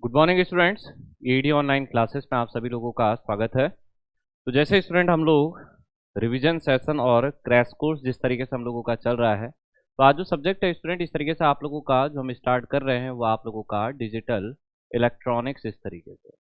Good morning students. ED online classes में आप सभी लोगों का स्वागत है। तो जैसे स्टूडेंट हम लोग रिवीजन सेशन और क्रैश कोर्स जिस तरीके से हम लोगों का चल रहा है, तो आज जो सब्जेक्ट है स्टूडेंट इस तरीके से आप लोगों का जो हम स्टार्ट कर रहे हैं वो आप लोगों का डिजिटल इलेक्ट्रॉनिक्स इस तरीके से।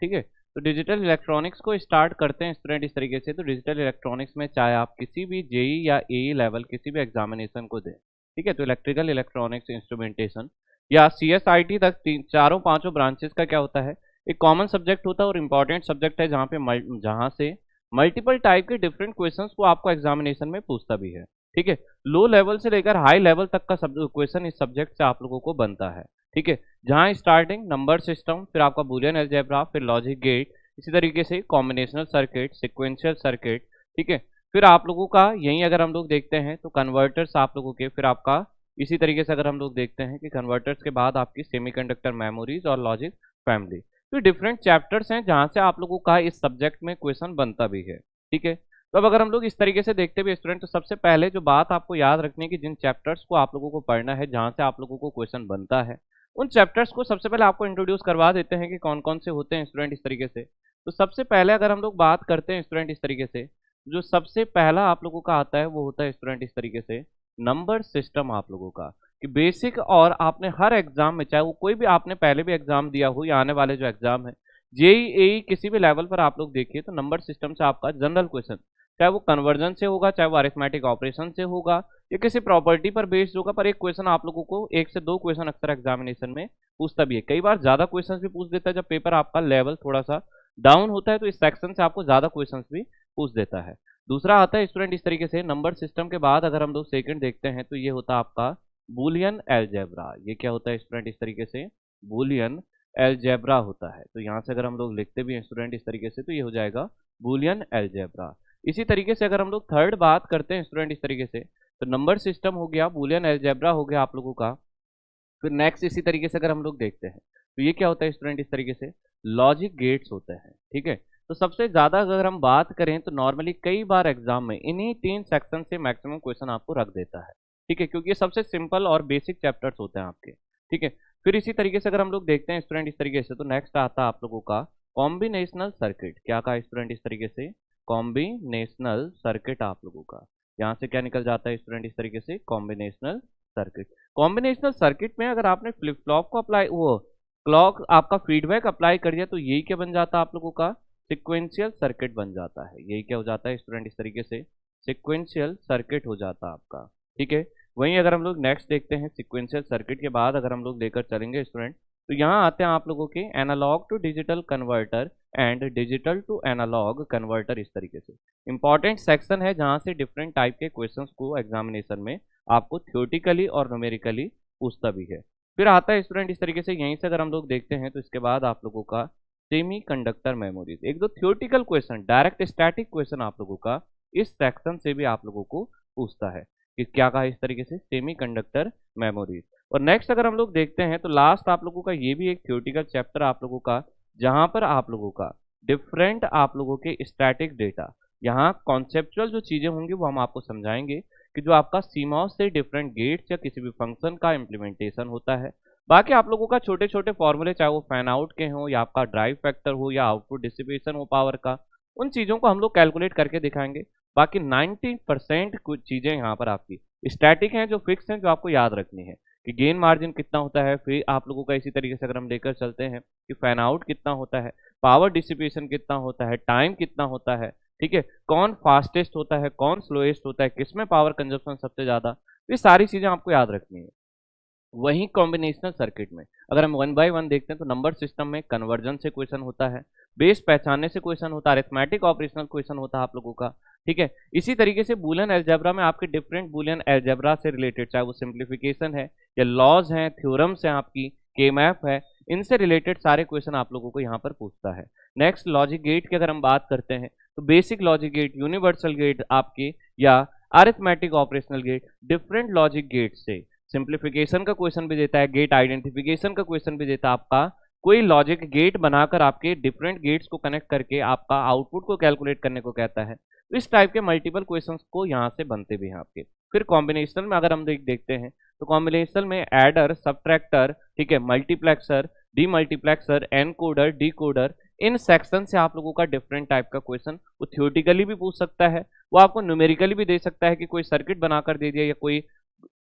ठीक है, तो डिजिटल इलेक्ट्रॉनिक्स को स्टार्ट करते हैं स्टूडेंट इस तरीके से। तो डिजिटल इलेक्ट्रॉनिक्स में चाहे आप किसी भी जेई या एई लेवल किसी भी एग्जामिनेशन को दें, ठीक है, तो इलेक्ट्रिकल इलेक्ट्रॉनिक्स इंस्ट्रूमेंटेशन या सीएसआईटी तक तीन चारों पांचों ब्रांचेस का क्या होता है, एक कॉमन सब्जेक्ट होता है और इम्पॉर्टेंट सब्जेक्ट है जहाँ पे जहाँ से मल्टीपल टाइप के डिफरेंट क्वेश्चंस को आपको एग्जामिनेशन में पूछता भी है। ठीक है, लो लेवल से लेकर हाई लेवल तक का क्वेश्चन इस सब्जेक्ट से आप लोगों को बनता है। ठीक है, जहाँ स्टार्टिंग नंबर सिस्टम, फिर आपका बूलियन अलजेब्रा, फिर लॉजिक गेट, इसी तरीके से कॉम्बिनेशनल सर्किट, सिक्वेंशियल सर्किट। ठीक है, फिर आप लोगों का यहीं अगर हम लोग देखते हैं तो कन्वर्टर्स आप लोगों के, फिर आपका इसी तरीके से अगर हम लोग देखते हैं कि कन्वर्टर्स के बाद आपकी सेमीकंडक्टर मेमोरीज और लॉजिक फैमिली। तो डिफरेंट चैप्टर्स हैं जहां से आप लोगों का इस सब्जेक्ट में क्वेश्चन बनता भी है। ठीक है, तो अब अगर हम लोग इस तरीके से देखते भी स्टूडेंट, तो सबसे पहले जो बात आपको याद रखनी है कि जिन चैप्टर्स को आप लोगों को पढ़ना है, जहां से आप लोगों को क्वेश्चन बनता है, उन चैप्टर्स को सबसे पहले आपको इंट्रोड्यूस करवा देते हैं कि कौन कौन से होते हैं स्टूडेंट इस तरीके से। तो सबसे पहले अगर हम लोग बात करते हैं स्टूडेंट इस तरीके से, जो सबसे पहला आप लोगों का आता है वो होता है स्टूडेंट इस तरीके से नंबर सिस्टम आप लोगों का। कि बेसिक और आपने हर एग्जाम में, चाहे वो कोई भी आपने पहले भी एग्जाम दिया हो या आने वाले जो एग्जाम है, जेई एई किसी भी लेवल पर आप लोग देखिए, तो नंबर सिस्टम से आपका जनरल क्वेश्चन, चाहे वो कन्वर्जन से होगा, चाहे वो अरिथमेटिक ऑपरेशन से होगा या किसी प्रॉपर्टी पर बेस्ड होगा, पर एक क्वेश्चन आप लोगों को, एक से दो क्वेश्चन अक्सर एग्जामिनेशन में पूछता भी है। कई बार ज्यादा क्वेश्चन भी पूछ देता है जब पेपर आपका लेवल थोड़ा सा डाउन होता है, तो इस सेक्शन से आपको ज्यादा क्वेश्चन भी पूछ देता है। दूसरा आता है स्टूडेंट इस तरीके से नंबर सिस्टम के बाद अगर हम लोग सेकंड देखते हैं तो ये होता है आपका बूलियन अलजेब्रा। ये क्या होता है स्टूडेंट इस तरीके से, बूलियन अलजेब्रा होता है। तो यहाँ से अगर हम लोग लिखते भी हैं स्टूडेंट इस तरीके से, तो ये हो जाएगा बूलियन अलजेब्रा। इसी तरीके से अगर हम लोग थर्ड बात करते हैं स्टूडेंट इस तरीके से, तो नंबर सिस्टम हो गया, बूलियन अलजेब्रा हो गया आप लोगों का। फिर नेक्स्ट इसी तरीके से अगर हम लोग देखते हैं तो ये क्या होता है स्टूडेंट इस तरीके से, लॉजिक गेट्स होते हैं। ठीक है, तो सबसे ज्यादा अगर हम बात करें तो नॉर्मली कई बार एग्जाम में इन्हीं तीन सेक्शन से मैक्सिमम क्वेश्चन आपको रख देता है। ठीक है, क्योंकि ये सबसे सिंपल और बेसिक चैप्टर्स होते हैं आपके। ठीक है, फिर इसी तरीके से अगर हम लोग देखते हैं स्टूडेंट इस तरीके से, तो नेक्स्ट आता है आप लोगों का कॉम्बिनेशनल सर्किट। क्या कहा स्टूडेंट इस तरीके से, कॉम्बिनेशनल सर्किट आप लोगों का। यहाँ से क्या निकल जाता है स्टूडेंट इस तरीके से, कॉम्बिनेशनल सर्किट। कॉम्बिनेशनल सर्किट में अगर आपने फ्लिप फ्लॉप को अप्लाई, वो क्लॉक आपका फीडबैक अप्लाई कर दिया, तो यही क्या बन जाता है आप लोगों का, सिक्वेंशियल सर्किट बन जाता है। यही क्या हो जाता है स्टूडेंट इस तरीके से, सिक्वेंशियल सर्किट हो जाता है आपका। ठीक है, वहीं अगर हम लोग नेक्स्ट देखते हैं, सिक्वेंशियल सर्किट के बाद अगर हम लोग लेकर चलेंगे स्टूडेंट, तो यहाँ आते हैं आप लोगों के analogue to digital converter and digital to analogue converter. इस तरीके से इंपॉर्टेंट सेक्शन है जहाँ से डिफरेंट टाइप के क्वेश्चंस को एग्जामिनेशन में आपको थ्योरेटिकली और न्यूमेरिकली पूछता भी है। फिर आता है स्टूडेंट इस तरीके से, यहीं से अगर हम लोग देखते हैं तो इसके बाद आप लोगों का सेमी कंडक्टर मेमोरीज। एक दो theoretical question, direct static question आप लोगों का इस सेक्शन से भी आप लोगों को पूछता है कि क्या कहा इस तरीके से, सेमी कंडक्टर मेमोरीज। और नेक्स्ट अगर हम लोग देखते हैं तो लास्ट आप लोगों का ये भी एक थ्योरेटिकल चैप्टर आप लोगों का, जहां पर आप लोगों का डिफरेंट आप लोगों के स्टैटिक डेटा, यहाँ कॉन्सेप्चुअल जो चीजें होंगी वो हम आपको समझाएंगे कि जो आपका सीमॉस से डिफरेंट गेट्स या किसी भी फंक्शन का इम्प्लीमेंटेशन होता है। बाकी आप लोगों का छोटे छोटे फॉर्मूले, चाहे वो फैन आउट के हो या आपका ड्राइव फैक्टर हो या आउटपुट डिसिपेशन हो पावर का, उन चीज़ों को हम लोग कैलकुलेट करके दिखाएंगे। बाकी 90% कुछ चीज़ें यहाँ पर आपकी स्टैटिक हैं, जो फिक्स हैं, जो आपको याद रखनी है कि गेन मार्जिन कितना होता है। फिर आप लोगों का इसी तरीके से अगर हम लेकर चलते हैं कि फैन आउट कितना होता है, पावर डिसिपेशन कितना होता है, टाइम कितना होता है। ठीक है, कौन फास्टेस्ट होता है, कौन स्लोएस्ट होता है, किसमें पावर कंजप्शन सबसे ज़्यादा, ये सारी चीज़ें आपको याद रखनी है। वहीं कॉम्बिनेशनल सर्किट में अगर हम वन बाय वन देखते हैं तो नंबर सिस्टम में कन्वर्जन से क्वेश्चन होता है, बेस पहचानने से क्वेश्चन होता है, अरिथमेटिक ऑपरेशनल क्वेश्चन होता है आप लोगों का। ठीक है, इसी तरीके से बूलियन अलजेब्रा में आपके डिफरेंट बूलियन अलजेब्रा से रिलेटेड, चाहे वो सिंप्लीफिकेशन है या लॉज हैं, थ्योरम्स हैं, आपकी के मैप है, इनसे रिलेटेड सारे क्वेश्चन आप लोगों को यहाँ पर पूछता है। नेक्स्ट लॉजिक गेट की अगर हम बात करते हैं तो basic logic gate, universal gate आपके, या arithmetic operational gate, different logic gate से सिंप्लीफिकेशन का क्वेश्चन भी देता है, गेट आइडेंटिफिकेशन का क्वेश्चन भी देता है आपका। कोई लॉजिक गेट बनाकर आपके डिफरेंट गेट्स को कनेक्ट करके आपका आउटपुट को कैलकुलेट करने को कहता है। तो इस टाइप के मल्टीपल क्वेश्चंस को यहाँ से बनते भी हैं आपके। फिर कॉम्बिनेशन में अगर हम देखते हैं तो कॉम्बिनेशन में एडर, सबट्रैक्टर, ठीक है, multiplexer, demultiplexer, encoder, decoder, in section से आप लोगों का डिफरेंट टाइप का क्वेश्चन वो थ्योरेटिकली भी पूछ सकता है, वो आपको न्यूमेरिकली भी दे सकता है कि कोई सर्किट बनाकर दे दिया या कोई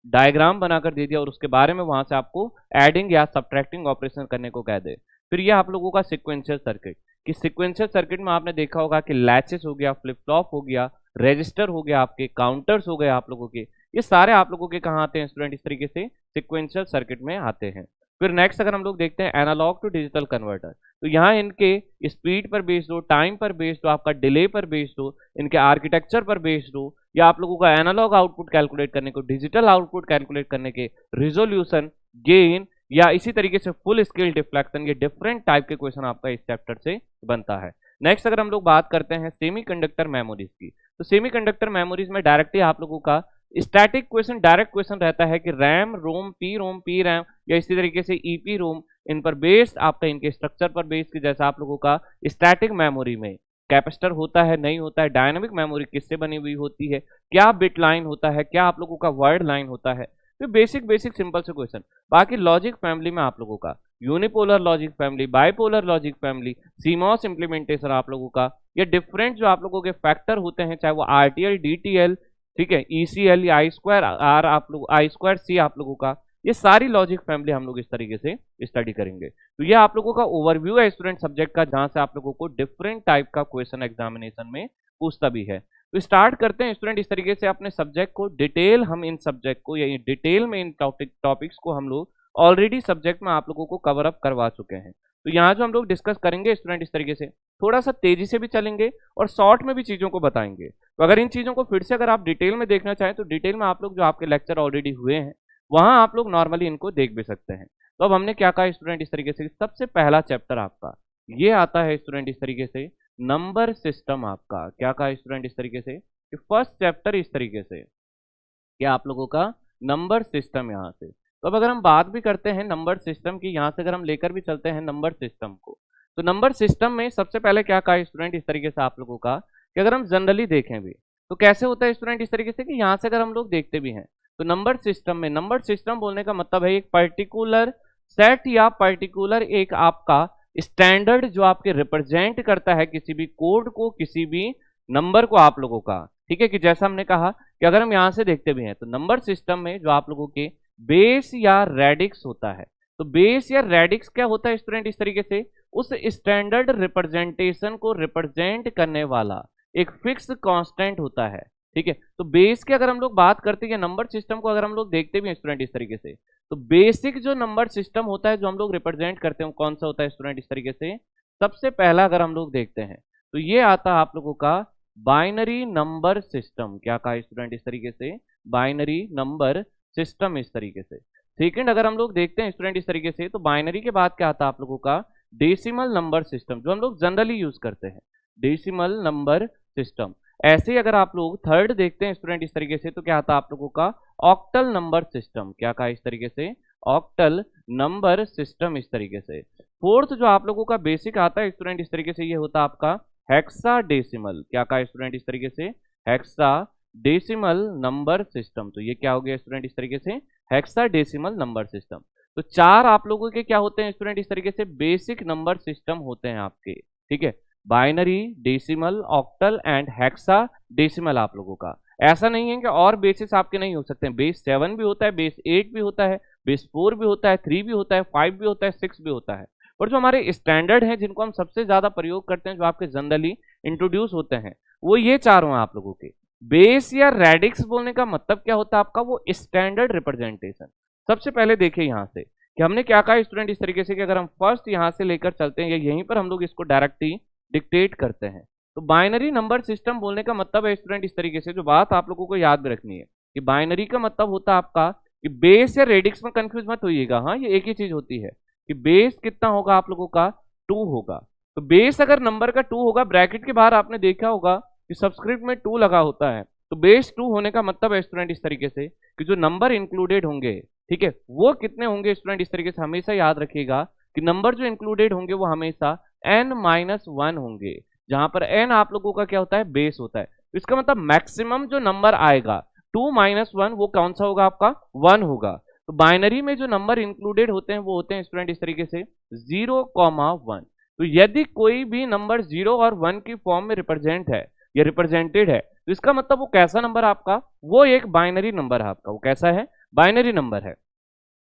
डायग्राम बनाकर दे दिया और उसके बारे में वहां से आपको एडिंग या सब्ट्रैक्टिंग ऑपरेशन करने को कह दे। फिर ये आप लोगों का सिक्वेंशियल सर्किट, कि सिक्वेंशियल सर्किट में आपने देखा होगा कि लैचेस हो गया, फ्लिप फ्लॉप हो गया, रजिस्टर हो गया, आपके काउंटर्स हो गए आप लोगों के, ये सारे आप लोगों के कहाँ आते हैं स्टूडेंट, इस तरीके से सिक्वेंशियल सर्किट में आते हैं। फिर नेक्स्ट अगर हम लोग देखते हैं एनालॉग टू डिजिटल कन्वर्टर, तो यहाँ इनके स्पीड पर बेस्ड हो, टाइम पर बेस्ड हो, आपका डिले पर बेस्ड हो, इनके आर्किटेक्चर पर बेस्ड हो, या आप लोगों का एनालॉग आउटपुट कैलकुलेट करने को, डिजिटल आउटपुट कैलकुलेट करने के रिजोल्यूशन, गेन, या इसी तरीके से फुल स्केल डिफ्लेक्शन, ये डिफरेंट टाइप के क्वेश्चन आपका इस चैप्टर से बनता है। नेक्स्ट अगर हम लोग बात करते हैं सेमीकंडक्टर मेमोरीज की, तो सेमीकंडक्टर मेमोरीज में डायरेक्टली आप लोगों का स्टैटिक क्वेश्चन, डायरेक्ट क्वेश्चन रहता है कि रैम, रोम, पी रैम, या इसी तरीके से ईपी रोम, इन पर बेस्ड आपका इनके स्ट्रक्चर पर बेस्ड कि जैसा आप लोगों का स्टैटिक मेमोरी में कैपेसिटर होता है, नहीं होता है, डायनामिक मेमोरी किससे बनी हुई होती है, क्या बिट लाइन होता है, क्या आप लोगों का वर्ड लाइन होता है, तो बेसिक सिंपल से क्वेश्चन। बाकी लॉजिक फैमिली में आप लोगों का unipolar logic family, bipolar logic family, CMOS implementation आप लोगों का, या डिफरेंट जो आप लोगों के फैक्टर होते हैं, चाहे वो आरटीएल, डीटीएल, ठीक है, ईसीएल या आई स्क्वायर आर, आप लोग आई स्क्वायर सी आप लोगों का, ये सारी लॉजिक फैमिली हम लोग इस तरीके से स्टडी करेंगे। तो ये आप लोगों का ओवरव्यू है स्टूडेंट सब्जेक्ट का, जहां से आप लोगों को डिफरेंट टाइप का क्वेश्चन एग्जामिनेशन में पूछता भी है। तो स्टार्ट करते हैं स्टूडेंट इस तरीके से अपने सब्जेक्ट को डिटेल, हम इन सब्जेक्ट को या डिटेल में इन टॉपिक्स को हम लोग ऑलरेडी सब्जेक्ट में आप लोगों को कवर अप करवा चुके हैं। तो यहाँ जो हम लोग डिस्कस करेंगे स्टूडेंट इस तरीके से थोड़ा सा तेजी से भी चलेंगे और शॉर्ट में भी चीजों को बताएंगे। तो अगर इन चीजों को फिर से अगर आप डिटेल में देखना चाहें तो डिटेल में आप लोग जो आपके लेक्चर ऑलरेडी हुए हैं वहां आप लोग नॉर्मली इनको देख भी सकते हैं। तो अब हमने क्या कहा स्टूडेंट इस तरीके से, सबसे पहला चैप्टर आपका ये आता है स्टूडेंट इस तरीके से नंबर सिस्टम। आपका क्या कहा स्टूडेंट इस तरीके से कि फर्स्ट चैप्टर इस तरीके से क्या आप लोगों का नंबर सिस्टम यहाँ से। तो अब अगर हम बात भी करते हैं नंबर सिस्टम की, यहाँ से अगर हम लेकर भी चलते हैं नंबर सिस्टम को, तो नंबर सिस्टम में सबसे पहले क्या कहा स्टूडेंट इस तरीके से आप लोगों का कि अगर हम जनरली देखें भी तो कैसे होता है स्टूडेंट इस तरीके से कि यहाँ से अगर हम लोग देखते भी हैं तो नंबर सिस्टम में, नंबर सिस्टम बोलने का मतलब है एक पर्टिकुलर सेट या पर्टिकुलर एक आपका स्टैंडर्ड जो आपके रिप्रेजेंट करता है किसी भी कोड को, किसी भी नंबर को आप लोगों का, ठीक है। कि जैसा हमने कहा कि अगर हम यहां से देखते भी हैं तो नंबर सिस्टम में जो आप लोगों के बेस या रेडिक्स होता है, तो बेस या रेडिक्स क्या होता है स्टूडेंट इस तरीके से उस स्टैंडर्ड रिप्रेजेंटेशन को रिप्रेजेंट करने वाला एक फिक्स कांस्टेंट होता है, ठीक है। तो बेस की अगर हम लोग बात करते हैं नंबर सिस्टम को अगर हम लोग देखते भी हैं स्टूडेंट इस तरीके से, तो बेसिक जो नंबर सिस्टम होता है जो हम लोग रिप्रेजेंट करते हैं कौन सा होता है स्टूडेंट इस तरीके से, सबसे पहला अगर हम लोग देखते हैं तो ये आता है आप लोगों का बाइनरी नंबर सिस्टम। क्या कहा स्टूडेंट इस तरीके से, बाइनरी नंबर सिस्टम इस तरीके से। सेकंड अगर हम लोग देखते हैं स्टूडेंट इस तरीके से तो बाइनरी के बाद क्या आता है आप लोगों का डेसिमल नंबर सिस्टम, जो हम लोग जनरली यूज करते हैं, डेसिमल नंबर सिस्टम। ऐसे ही अगर आप लोग थर्ड देखते हैं स्टूडेंट इस तरीके से तो क्या आता है आप लोगों का ऑक्टल नंबर सिस्टम। क्या कहा इस तरीके से, ऑक्टल नंबर सिस्टम इस तरीके से। फोर्थ जो आप लोगों का बेसिक आता है स्टूडेंट इस तरीके से ये होता है आपका हेक्साडेसिमल। क्या कहा स्टूडेंट इस तरीके से, हेक्साडेसिमल नंबर सिस्टम। तो ये क्या हो गया स्टूडेंट इस तरीके से, हेक्साडेसिमल नंबर सिस्टम। तो चार आप लोगों के क्या होते हैं स्टूडेंट इस तरीके से बेसिक नंबर सिस्टम होते हैं आपके, ठीक है। Binary, decimal, octal and hexa decimal आप लोगों का। ऐसा नहीं है कि और बेसिस आपके नहीं हो सकते हैं, बेस 7 भी होता है, बेस 8 भी होता है, बेस 4 भी होता है, 3 भी होता है, 5 भी होता है, 6 भी होता है। और जो हमारे स्टैंडर्ड हैं जिनको हम सबसे ज्यादा प्रयोग करते हैं जो आपके जनरली इंट्रोड्यूस होते हैं वो ये चारों हैं आप लोगों के। बेस या रेडिक्स बोलने का मतलब क्या होता है आपका, वो स्टैंडर्ड रिप्रेजेंटेशन। सबसे पहले देखिए यहाँ से कि हमने क्या कहा स्टूडेंट इस तरीके से कि अगर हम फर्स्ट यहाँ से लेकर चलते हैं या यहीं पर हम लोग इसको डायरेक्टली डिक्टेट करते हैं तो बाइनरी नंबर सिस्टम बोलने का मतलब है स्टूडेंट इस तरीके से, जो बात आप लोगों को याद में रखनी है कि बाइनरी का मतलब होता है आपका कि बेस या रेडिक्स में कंफ्यूज मत होइएगा, हाँ ये एक ही चीज होती है कि बेस कितना होगा आप लोगों का 2 होगा। तो बेस अगर नंबर का 2 होगा, ब्रैकेट के बाहर आपने देखा होगा कि सबस्क्रिप्ट में 2 लगा होता है, तो बेस 2 होने का मतलब है स्टूडेंट इस तरीके से कि जो नंबर इंक्लूडेड होंगे, ठीक है, वो कितने होंगे स्टूडेंट इस तरीके से हमेशा याद रखिएगा कि नंबर जो इंक्लूडेड होंगे वो हमेशा n-1 होंगे, जहां पर n आप लोगों का क्या होता है बेस होता है। तो इसका मतलब मैक्सिमम जो नंबर आएगा 2 - 1 वो कौन सा होगा आपका 1 होगा। तो बाइनरी में जो नंबर इंक्लूडेड होते हैं वो होते हैं स्टूडेंट इस तरीके से 0,1। तो यदि कोई भी नंबर 0 और 1 की फॉर्म में रिप्रेजेंट है या रिप्रेजेंटेड है तो इसका मतलब वो कैसा नंबर आपका, वो एक बाइनरी नंबर है आपका। वो कैसा है? बाइनरी नंबर है।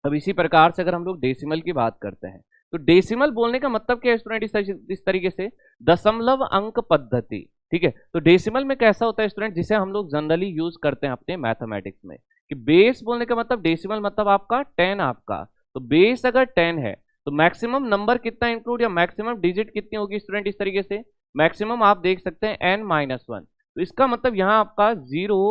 अब इसी प्रकार से अगर हम लोग डेसिमल की बात करते हैं तो डेसिमल बोलने का मतलब क्या है स्टूडेंट? इस तरीके से दशमलव अंक पद्धति। ठीक है, तो डेसिमल में कैसा होता है स्टूडेंट, जिसे हम लोग जनरली यूज करते हैं अपने मैथमेटिक्स में, कि बेस बोलने का मतलब डेसिमल मतलब आपका 10 आपका। तो बेस अगर 10 है तो मैक्सिमम नंबर कितना इंक्लूड या मैक्सिमम डिजिट कितनी होगी स्टूडेंट? इस तरीके से मैक्सिमम आप देख सकते हैं n-1। तो इसका मतलब यहाँ आपका 0,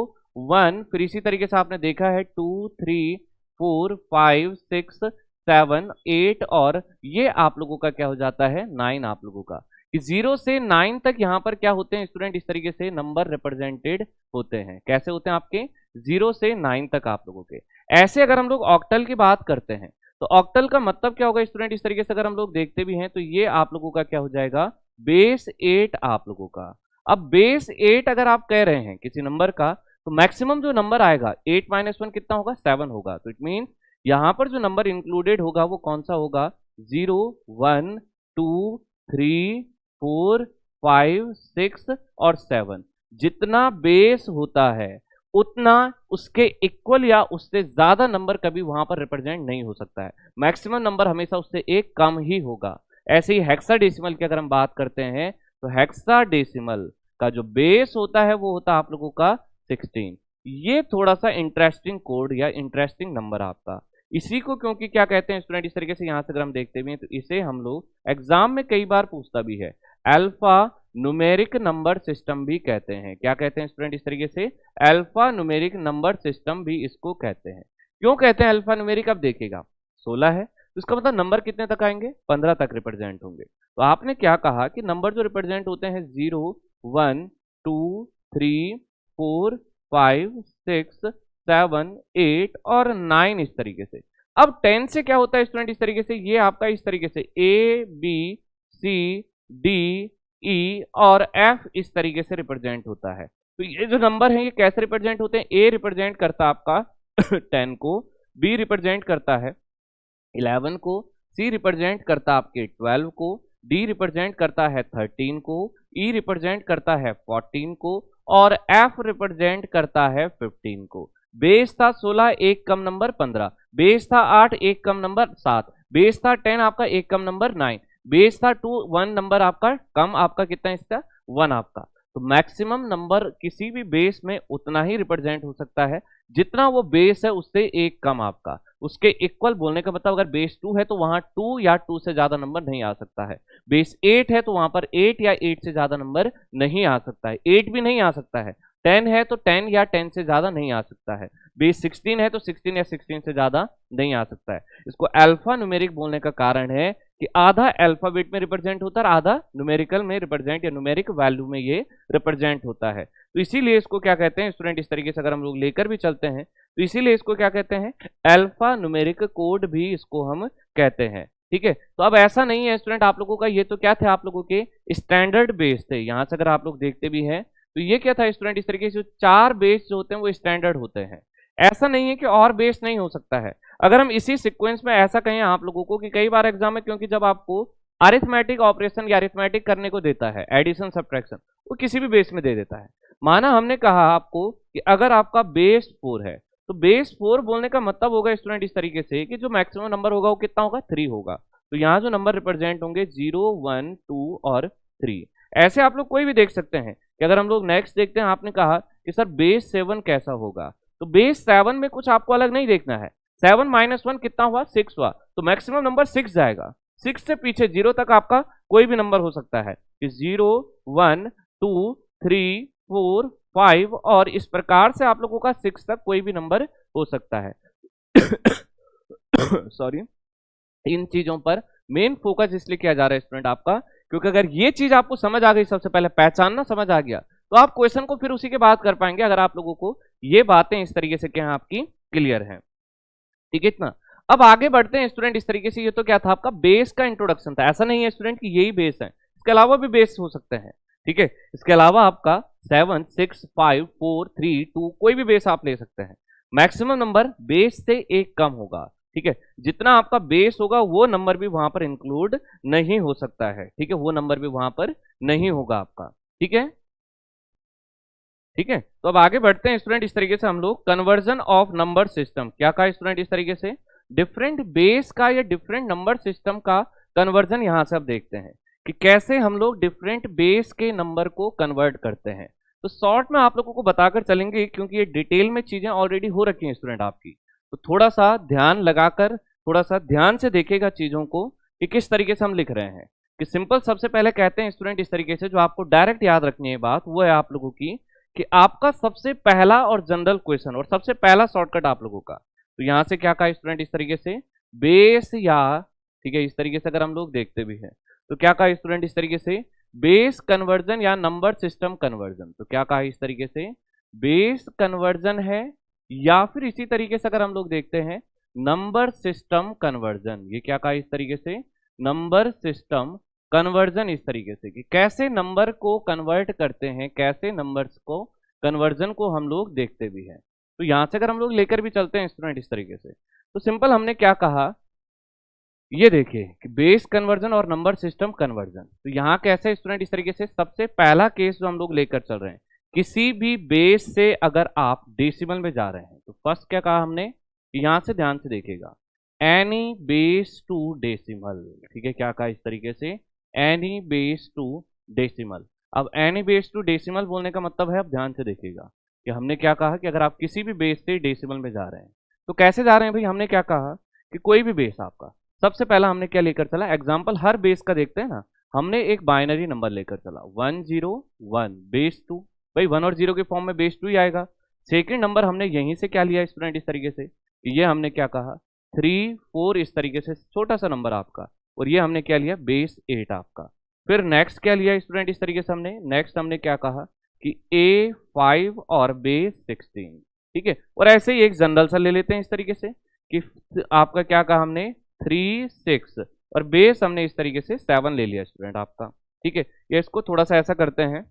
1, फिर इसी तरीके से आपने देखा है 2, 3, 4, 5, 6, 7, 8 और ये आप लोगों का क्या हो जाता है 9 आप लोगों का। 0 से 9 तक यहाँ पर क्या होते हैं स्टूडेंट? इस तरीके से नंबर रिप्रेजेंटेड होते हैं। कैसे होते हैं आपके? 0 से 9 तक आप लोगों के। ऐसे अगर हम लोग ऑक्टल की बात करते हैं तो ऑक्टल का मतलब क्या होगा स्टूडेंट? इस तरीके से अगर हम लोग देखते भी हैं तो ये आप लोगों का क्या हो जाएगा? बेस 8 आप लोगों का। अब बेस 8 अगर आप कह रहे हैं किसी नंबर का तो मैक्सिमम जो नंबर आएगा 8-1 कितना होगा? 7 होगा। तो इट मीन यहां पर जो नंबर इंक्लूडेड होगा वो कौन सा होगा? 0, 1, 2, 3, 4, 5, 6 और 7। जितना बेस होता है उतना उसके इक्वल या उससे ज्यादा नंबर कभी वहां पर रिप्रेजेंट नहीं हो सकता है। मैक्सिमम नंबर हमेशा उससे एक कम ही होगा। ऐसे ही हेक्साडेसिमल की अगर हम बात करते हैं तो हेक्साडेसिमल का जो बेस होता है वो होता है आप लोगों का 16। ये थोड़ा सा इंटरेस्टिंग कोड या इंटरेस्टिंग नंबर आपका। इसी को क्योंकि क्या कहते हैं स्टूडेंट? इस तरीके से यहां से अगर हम देखते भी हैं तो इसे हम लोग एग्जाम में कई बार पूछता भी है, अल्फा न्यूमेरिक नंबर सिस्टम भी कहते हैं। क्या कहते हैं स्टूडेंट? इस तरीके से अल्फा न्यूमेरिक नंबर सिस्टम भी इसको कहते हैं। क्यों कहते हैं अल्फा न्यूमेरिक? अब देखिएगा 16 है तो इसका मतलब नंबर कितने तक आएंगे? 15 तक रिप्रेजेंट होंगे। तो आपने क्या कहा कि नंबर जो रिप्रेजेंट होते हैं 0, 1, 2, 3, 4, 5, 6, 7, 8 और 9 इस तरीके से। अब 10 से क्या होता है स्टूडेंट? इस तरीके से ये आपका इस तरीके से A, B, C, D, E और F इस तरीके से रिप्रेजेंट होता है। तो ये जो नंबर है ये कैसे रिप्रेजेंट होते हैं? A रिप्रेजेंट करता है आपका 10 को, B रिप्रेजेंट करता है 11 को, C रिप्रेजेंट करता है आपके 12 को, D रिप्रेजेंट करता है 13 को, E रिप्रेजेंट करता है 14 को और F रिप्रेजेंट करता है 15 को। बेस था 16, एक कम नंबर 15, बेस था 8, एक कम नंबर 7, बेस था 10 आपका, एक कम नंबर 9, बेस था 2, 1 नंबर आपका कम, आपका कितना इसका 1 आपका। तो मैक्सिमम नंबर किसी भी बेस में उतना ही रिप्रेजेंट हो सकता है जितना वो बेस है उससे एक कम आपका, उसके इक्वल। बोलने का मतलब अगर बेस 2 है तो वहां 2 या 2 से ज्यादा नंबर नहीं आ सकता है। बेस 8 है तो वहां पर 8 या 8 से ज्यादा नंबर नहीं आ सकता है, 8 भी नहीं आ सकता है। 10 है तो 10 या 10 से ज्यादा नहीं आ सकता है। बेस 16 है तो 16 या 16 से ज्यादा नहीं आ सकता है। इसको अल्फा न्यूमेरिक बोलने का कारण है कि आधा अल्फाबेट में रिप्रेजेंट होता है और आधा न्यूमेरिकल में रिप्रेजेंट या न्यूमेरिक वैल्यू में ये रिप्रेजेंट होता है। तो इसीलिए इसको क्या कहते हैं स्टूडेंट? इस तरीके से अगर हम लोग लेकर भी चलते हैं तो इसीलिए इसको क्या कहते हैं? अल्फा न्यूमेरिक कोड भी इसको हम कहते हैं। ठीक है, तो अब ऐसा नहीं है स्टूडेंट आप लोगों का, ये तो क्या थे आप लोगों के स्टैंडर्ड बेस थे। यहां से अगर आप लोग देखते भी हैं तो ये क्या था स्टूडेंट? इस तरीके से 4 बेस जो होते हैं वो स्टैंडर्ड होते हैं। ऐसा नहीं है कि और बेस नहीं हो सकता है। अगर हम इसी सीक्वेंस में ऐसा कहें आप लोगों को कि कई बार एग्जाम में, क्योंकि जब आपको अरिथमेटिक ऑपरेशन या अरिथमेटिक करने को देता है, एडिशन सब्ट्रैक्शन, वो किसी भी बेस में दे देता है। माना हमने कहा आपको कि अगर आपका बेस 4 है तो बेस 4 बोलने का मतलब होगा स्टूडेंट इस तरीके से कि जो मैक्सिमम नंबर होगा वो कितना होगा? 3 होगा। तो यहाँ जो नंबर रिप्रेजेंट होंगे 0, 1, 2 और 3। ऐसे आप लोग कोई भी देख सकते हैं कि अगर हम लोग नेक्स्ट देखते हैं, आपने कहा कि सर बेस 7 कैसा होगा, तो बेस 7 में कुछ आपको अलग नहीं देखना है। 7-1 कितना हुआ? 6 हुआ। तो मैक्सिमम नंबर 6 जाएगा। 6 से पीछे 0 तक आपका कोई भी नंबर हो सकता है कि 0, 1, 2, 3, 4, 5 और इस प्रकार से आप लोगों का 6 तक कोई भी नंबर हो सकता है। सॉरी, इन चीजों पर मेन फोकस इसलिए किया जा रहा है स्टूडेंट आपका, क्योंकि अगर ये चीज आपको समझ आ गई, सबसे पहले पहचानना समझ आ गया, तो आप क्वेश्चन को फिर उसी के बाद कर पाएंगे, अगर आप लोगों को ये बातें इस तरीके से क्या आपकी क्लियर है। ठीक है इतना। अब आगे बढ़ते हैं स्टूडेंट इस तरीके से। ये तो क्या था आपका बेस का इंट्रोडक्शन था। ऐसा नहीं है स्टूडेंट कि यही बेस है, इसके अलावा भी बेस हो सकते हैं। ठीक है, इसके अलावा आपका 7, 6, 5, 4, 3, 2 कोई भी बेस आप ले सकते हैं। मैक्सिमम नंबर बेस से एक कम होगा, ठीक है। जितना आपका बेस होगा वो नंबर भी वहां पर इंक्लूड नहीं हो सकता है, ठीक है, वो नंबर भी वहां पर नहीं होगा आपका, ठीक है। ठीक है, तो अब आगे बढ़ते हैं स्टूडेंट। इस तरीके से हम लोग कन्वर्जन ऑफ नंबर सिस्टम, क्या कहा स्टूडेंट, इस तरीके से डिफरेंट बेस का या डिफरेंट नंबर सिस्टम का कन्वर्जन यहां से अब देखते हैं कि कैसे हम लोग डिफरेंट बेस के नंबर को कन्वर्ट करते हैं। तो शॉर्ट में आप लोगों को बताकर चलेंगे क्योंकि ये डिटेल में चीजें ऑलरेडी हो रखी हैं स्टूडेंट आपकी, तो थोड़ा सा ध्यान लगाकर थोड़ा सा ध्यान से देखेगा चीजों को कि किस तरीके से हम लिख रहे हैं। कि सिंपल सबसे पहले कहते हैं स्टूडेंट इस तरीके से, जो आपको डायरेक्ट याद रखनी है बात वो है आप लोगों की कि आपका सबसे पहला और जनरल क्वेश्चन और सबसे पहला शॉर्टकट आप लोगों का, तो यहां से क्या कहा स्टूडेंट इस तरीके से बेस या, ठीक है, इस तरीके से अगर हम लोग देखते भी हैं तो क्या कहा स्टूडेंट इस तरीके से बेस कन्वर्जन या नंबर सिस्टम कन्वर्जन। तो क्या कहा इस तरीके से बेस कन्वर्जन है, या फिर इसी तरीके से अगर हम लोग देखते हैं नंबर सिस्टम कन्वर्जन। ये क्या कहा इस तरीके से नंबर सिस्टम कन्वर्जन, इस तरीके से कि कैसे नंबर को कन्वर्ट करते हैं, कैसे नंबर्स को कन्वर्जन को हम लोग देखते भी हैं। तो यहां से अगर हम लोग लेकर भी चलते हैं स्टूडेंट इस तरीके से, तो सिंपल हमने क्या कहा, ये देखिए कि बेस कन्वर्जन और नंबर सिस्टम कन्वर्जन। तो यहाँ कैसे स्टूडेंट इस तरीके से सबसे पहला केस जो हम लोग लेकर चल रहे हैं, किसी भी बेस से अगर आप डेसिमल में जा रहे हैं तो फर्स्ट क्या कहा हमने, यहां से ध्यान से देखिएगा एनी बेस टू डेसिमल, ठीक है, क्या कहा इस तरीके से एनी बेस टू डेसिमल। अब एनी बेस टू डेसिमल बोलने का मतलब है, अब ध्यान से देखिएगा कि हमने क्या कहा कि अगर आप किसी भी बेस से डेसिमल में जा रहे हैं तो कैसे जा रहे हैं भाई, हमने क्या कहा कि कोई भी बेस आपका, सबसे पहला हमने क्या लेकर चला, एग्जाम्पल हर बेस का देखते हैं ना, हमने एक बाइनरी नंबर लेकर चला 101 बेस 2, भाई 1 और 0 के फॉर्म में बेस 2 ही आएगा। सेकंड नंबर हमने यहीं से क्या लिया स्टूडेंट इस तरीके से, ये हमने क्या कहा 3 4 इस तरीके से छोटा सा नंबर आपका, और ये हमने क्या लिया बेस 8 आपका। फिर नेक्स्ट क्या लिया स्टूडेंट इस तरीके से हमने, नेक्स्ट हमने क्या कहा कि A5 और बेस 16, ठीक है। और ऐसे ही एक जनरल सा ले लेते हैं इस तरीके से कि आपका क्या कहा हमने 3 6 और बेस हमने इस तरीके से 7 ले लिया स्टूडेंट आपका, ठीक है। ये इसको थोड़ा सा ऐसा करते हैं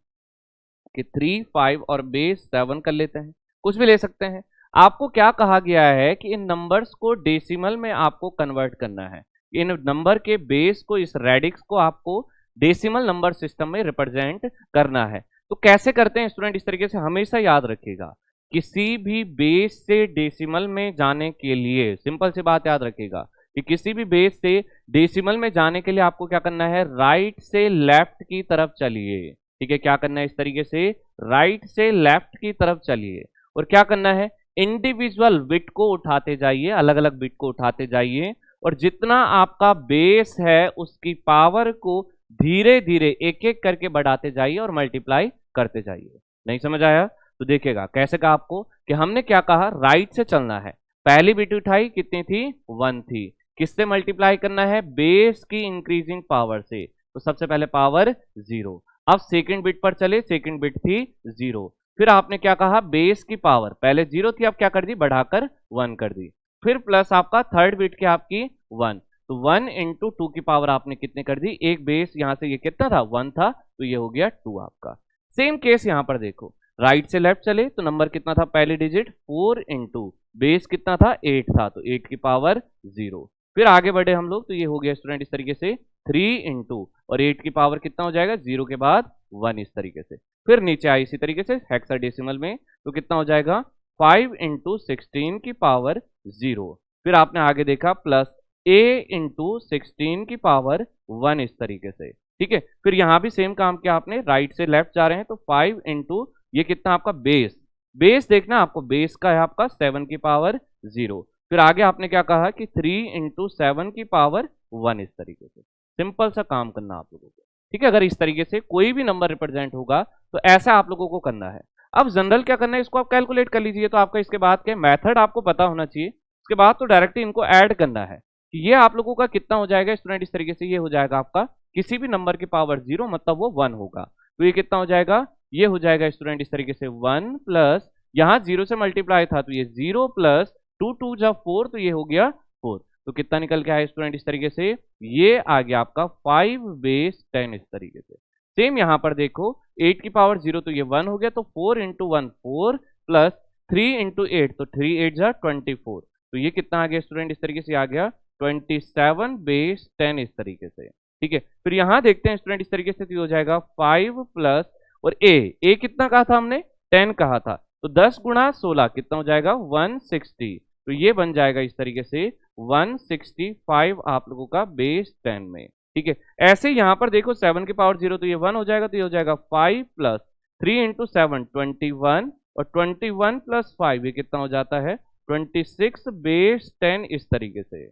कि 3 5 और बेस 7 कर लेते हैं, कुछ भी ले सकते हैं। आपको क्या कहा गया है कि इन नंबर्स को डेसिमल में आपको कन्वर्ट करना है, इन नंबर के बेस को, इस रेडिक्स को आपको डेसिमल नंबर सिस्टम में रिप्रेजेंट करना है। तो कैसे करते हैं स्टूडेंट इस तरीके से, हमेशा याद रखिएगा किसी भी बेस से डेसिमल में जाने के लिए, सिंपल सी बात याद रखिएगा कि किसी भी बेस से डेसिमल में जाने के लिए आपको क्या करना है, राइट से लेफ्ट की तरफ चलिए, ठीक है। क्या करना है इस तरीके से राइट से लेफ्ट की तरफ चलिए, और क्या करना है इंडिविजुअल बिट को उठाते जाइए, अलग अलग बिट को उठाते जाइए, और जितना आपका बेस है उसकी पावर को धीरे धीरे एक एक करके बढ़ाते जाइए और मल्टीप्लाई करते जाइए। नहीं समझ आया तो देखिएगा कैसे कहा आपको कि हमने क्या कहा राइट से चलना है, पहली बिट उठाई कितनी थी 1 थी, किससे मल्टीप्लाई करना है बेस की इंक्रीजिंग पावर से, तो सबसे पहले पावर 0। अब सेकंड बिट पर चले, सेकंड बिट थी 0, फिर आपने क्या कहा बेस की पावर पहले 0 थी, अब क्या कर दी बढ़ाकर 1 कर दी, फिर प्लस आपका थर्ड बिट की आपकी 1, तो 1 इंटू 2 की पावर आपने कितने कर दी, एक बेस यहां से ये कितना था 1 था, तो ये हो गया 2 आपका। सेम केस यहां पर देखो, राइट से लेफ्ट चले तो नंबर कितना था पहले डिजिट 4 इंटू बेस कितना था 8 था, तो 8 की पावर 0, फिर आगे बढ़े हम लोग, तो ये हो गया स्टूडेंट इस तरीके से 3 इंटू और 8 की पावर कितना हो जाएगा 0 के बाद 1 इस तरीके से, फिर नीचे आई इसी तरीके से हेक्साडेसिमल में, तो कितना हो जाएगा 5 इंटू 16 की पावर 0, फिर आपने आगे देखा प्लस a इंटू 16 की पावर 1 इस तरीके से, ठीक है। फिर यहां भी सेम काम किया आपने, राइट से लेफ्ट जा रहे हैं तो 5 इंटू ये कितना आपका बेस, बेस देखना आपको, बेस का है आपका 7 की पावर 0, फिर आगे आपने क्या कहा कि 3 इंटू 7 की पावर 1 इस तरीके से, सिंपल सा काम करना आप लोगों को, ठीक है। अगर इस तरीके से कोई भी नंबर रिप्रेजेंट होगा तो ऐसा आप लोगों को करना है। अब जनरल क्या करना है, इसको आप कैलकुलेट कर लीजिए, तो आपका इसके बाद के मेथड आपको पता होना चाहिए, उसके बाद तो डायरेक्टली इनको ऐड करना है कि ये आप लोगों का कितना हो जाएगा स्टूडेंट इस तरीके से, ये हो जाएगा आपका किसी भी नंबर की पावर 0 मतलब वो 1 होगा, तो ये कितना हो जाएगा, ये हो जाएगा स्टूडेंट इस तरीके से 1 प्लस यहाँ 0 से मल्टीप्लाई था तो ये 0 प्लस 2 2 जा 4, तो ये हो गया 4, तो कितना निकल के आया स्टूडेंट इस तरीके से, ये आ गया आपका 5 बेस 10 इस तरीके से। सेम यहाँ पर देखो 8 की पावर 0 तो ये 1 हो गया, तो 4 इंटू 1 4 प्लस 3 इंटू 8, तो 3 8 जा 24, तो ये कितना आ गया स्टूडेंट, इस तरीके से आ गया 27 बेस 10 इस तरीके से। ठीक है, फिर यहां देखते हैं स्टूडेंट इस तरीके से, तो ये हो जाएगा 5 प्लस, और ए कितना कहा था हमने, 10 कहा था, तो 10 गुणा 16 कितना हो जाएगा 160, तो ये बन जाएगा इस तरीके से 165 आप लोगों का बेस 10 में। ठीक है, ऐसे यहां पर देखो 7 के पावर 0, तो ये 1 हो जाएगा, तो ये हो जाएगा 5 प्लस 3 इंटू 7 21, और 21 प्लस 5 ये कितना हो जाता है 26 बेस 10 इस तरीके से।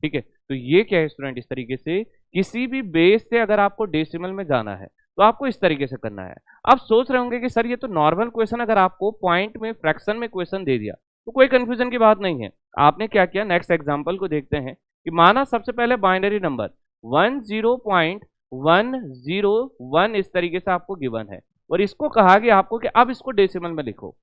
ठीक है, तो ये क्या है स्टूडेंट, इस तरीके से किसी भी बेस से अगर आपको डेसिमल में जाना है तो आपको इस तरीके से करना है। आप सोच रहे होंगे कि सर ये तो नॉर्मल क्वेश्चन, अगर आपको पॉइंट में फ्रैक्शन में क्वेश्चन दे दिया तो कोई कंफ्यूजन की बात नहीं है। आपने क्या किया, नेक्स्ट एग्जांपल को देखते हैं कि माना सबसे पहले बाइनरी नंबर 10.101 इस तरीके से आपको गिवन है, और इसको कहा गया आपको कि अब इसको डेसिमल में लिखो।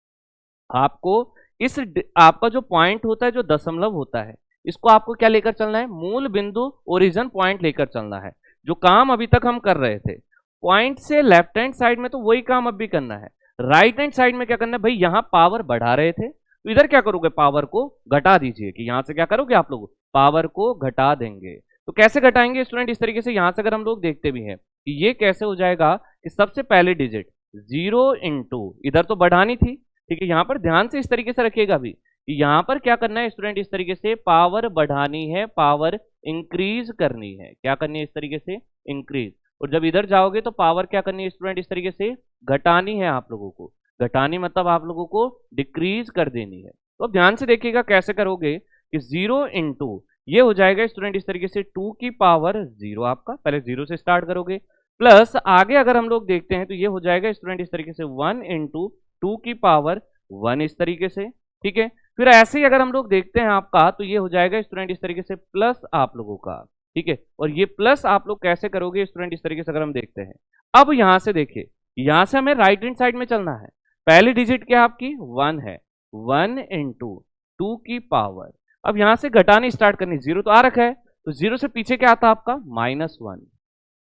आपको इस आपका जो पॉइंट होता है, जो दशमलव होता है, इसको आपको क्या लेकर चलना है, मूल बिंदु ओरिजिन पॉइंट लेकर चलना है। जो काम अभी तक हम कर रहे थे पॉइंट से लेफ्ट हैंड साइड में, तो वही काम अब भी करना है। राइट हैंड साइड में क्या करना है भाई, यहां पावर बढ़ा रहे थे तो इधर क्या करोगे, पावर को घटा दीजिए, कि यहां से क्या करोगे आप लोग, पावर को घटा देंगे। तो कैसे घटाएंगे स्टूडेंट, इस तरीके से यहां से अगर हम लोग देखते भी हैं कि ये कैसे हो जाएगा कि सबसे पहले डिजिट 0 इंटू, इधर तो बढ़ानी थी, ठीक है, यहां पर ध्यान से इस तरीके से रखिएगा भी, यहां पर क्या करना है स्टूडेंट, इस तरीके से पावर बढ़ानी है, पावर इंक्रीज करनी है, क्या करनी है इस तरीके से इंक्रीज। और जब इधर जाओगे तो पावर क्या करनी है स्टूडेंट, इस तरीके से घटानी है आप लोगों को, घटानी मतलब आप लोगों को डिक्रीज कर देनी है। तो अब ध्यान से देखिएगा कैसे करोगे कि 0 इंटू ये हो जाएगा स्टूडेंट इस तरीके से 2 की पावर 0, आपका पहले 0 से स्टार्ट करोगे, प्लस आगे अगर हम लोग देखते हैं तो ये हो जाएगा स्टूडेंट इस तरीके से 1 इंटू 2 की पावर 1 इस तरीके से। ठीक है, फिर ऐसे ही अगर हम लोग देखते हैं आपका, तो ये हो जाएगा स्टूडेंट इस तरीके से प्लस आप लोगों का। ठीक है, और ये प्लस आप लोग कैसे करोगे स्टूडेंट, इस तरीके से अगर हम देखते हैं, अब यहां से देखिए, यहां से हमें राइट हैंड साइड में चलना है। पहली डिजिट क्या आपकी 1 है, 1 इंटू 2 की पावर, अब यहां से घटानी स्टार्ट करनी, 0 तो आ रखा है, तो 0 से पीछे क्या आता है आपका -1।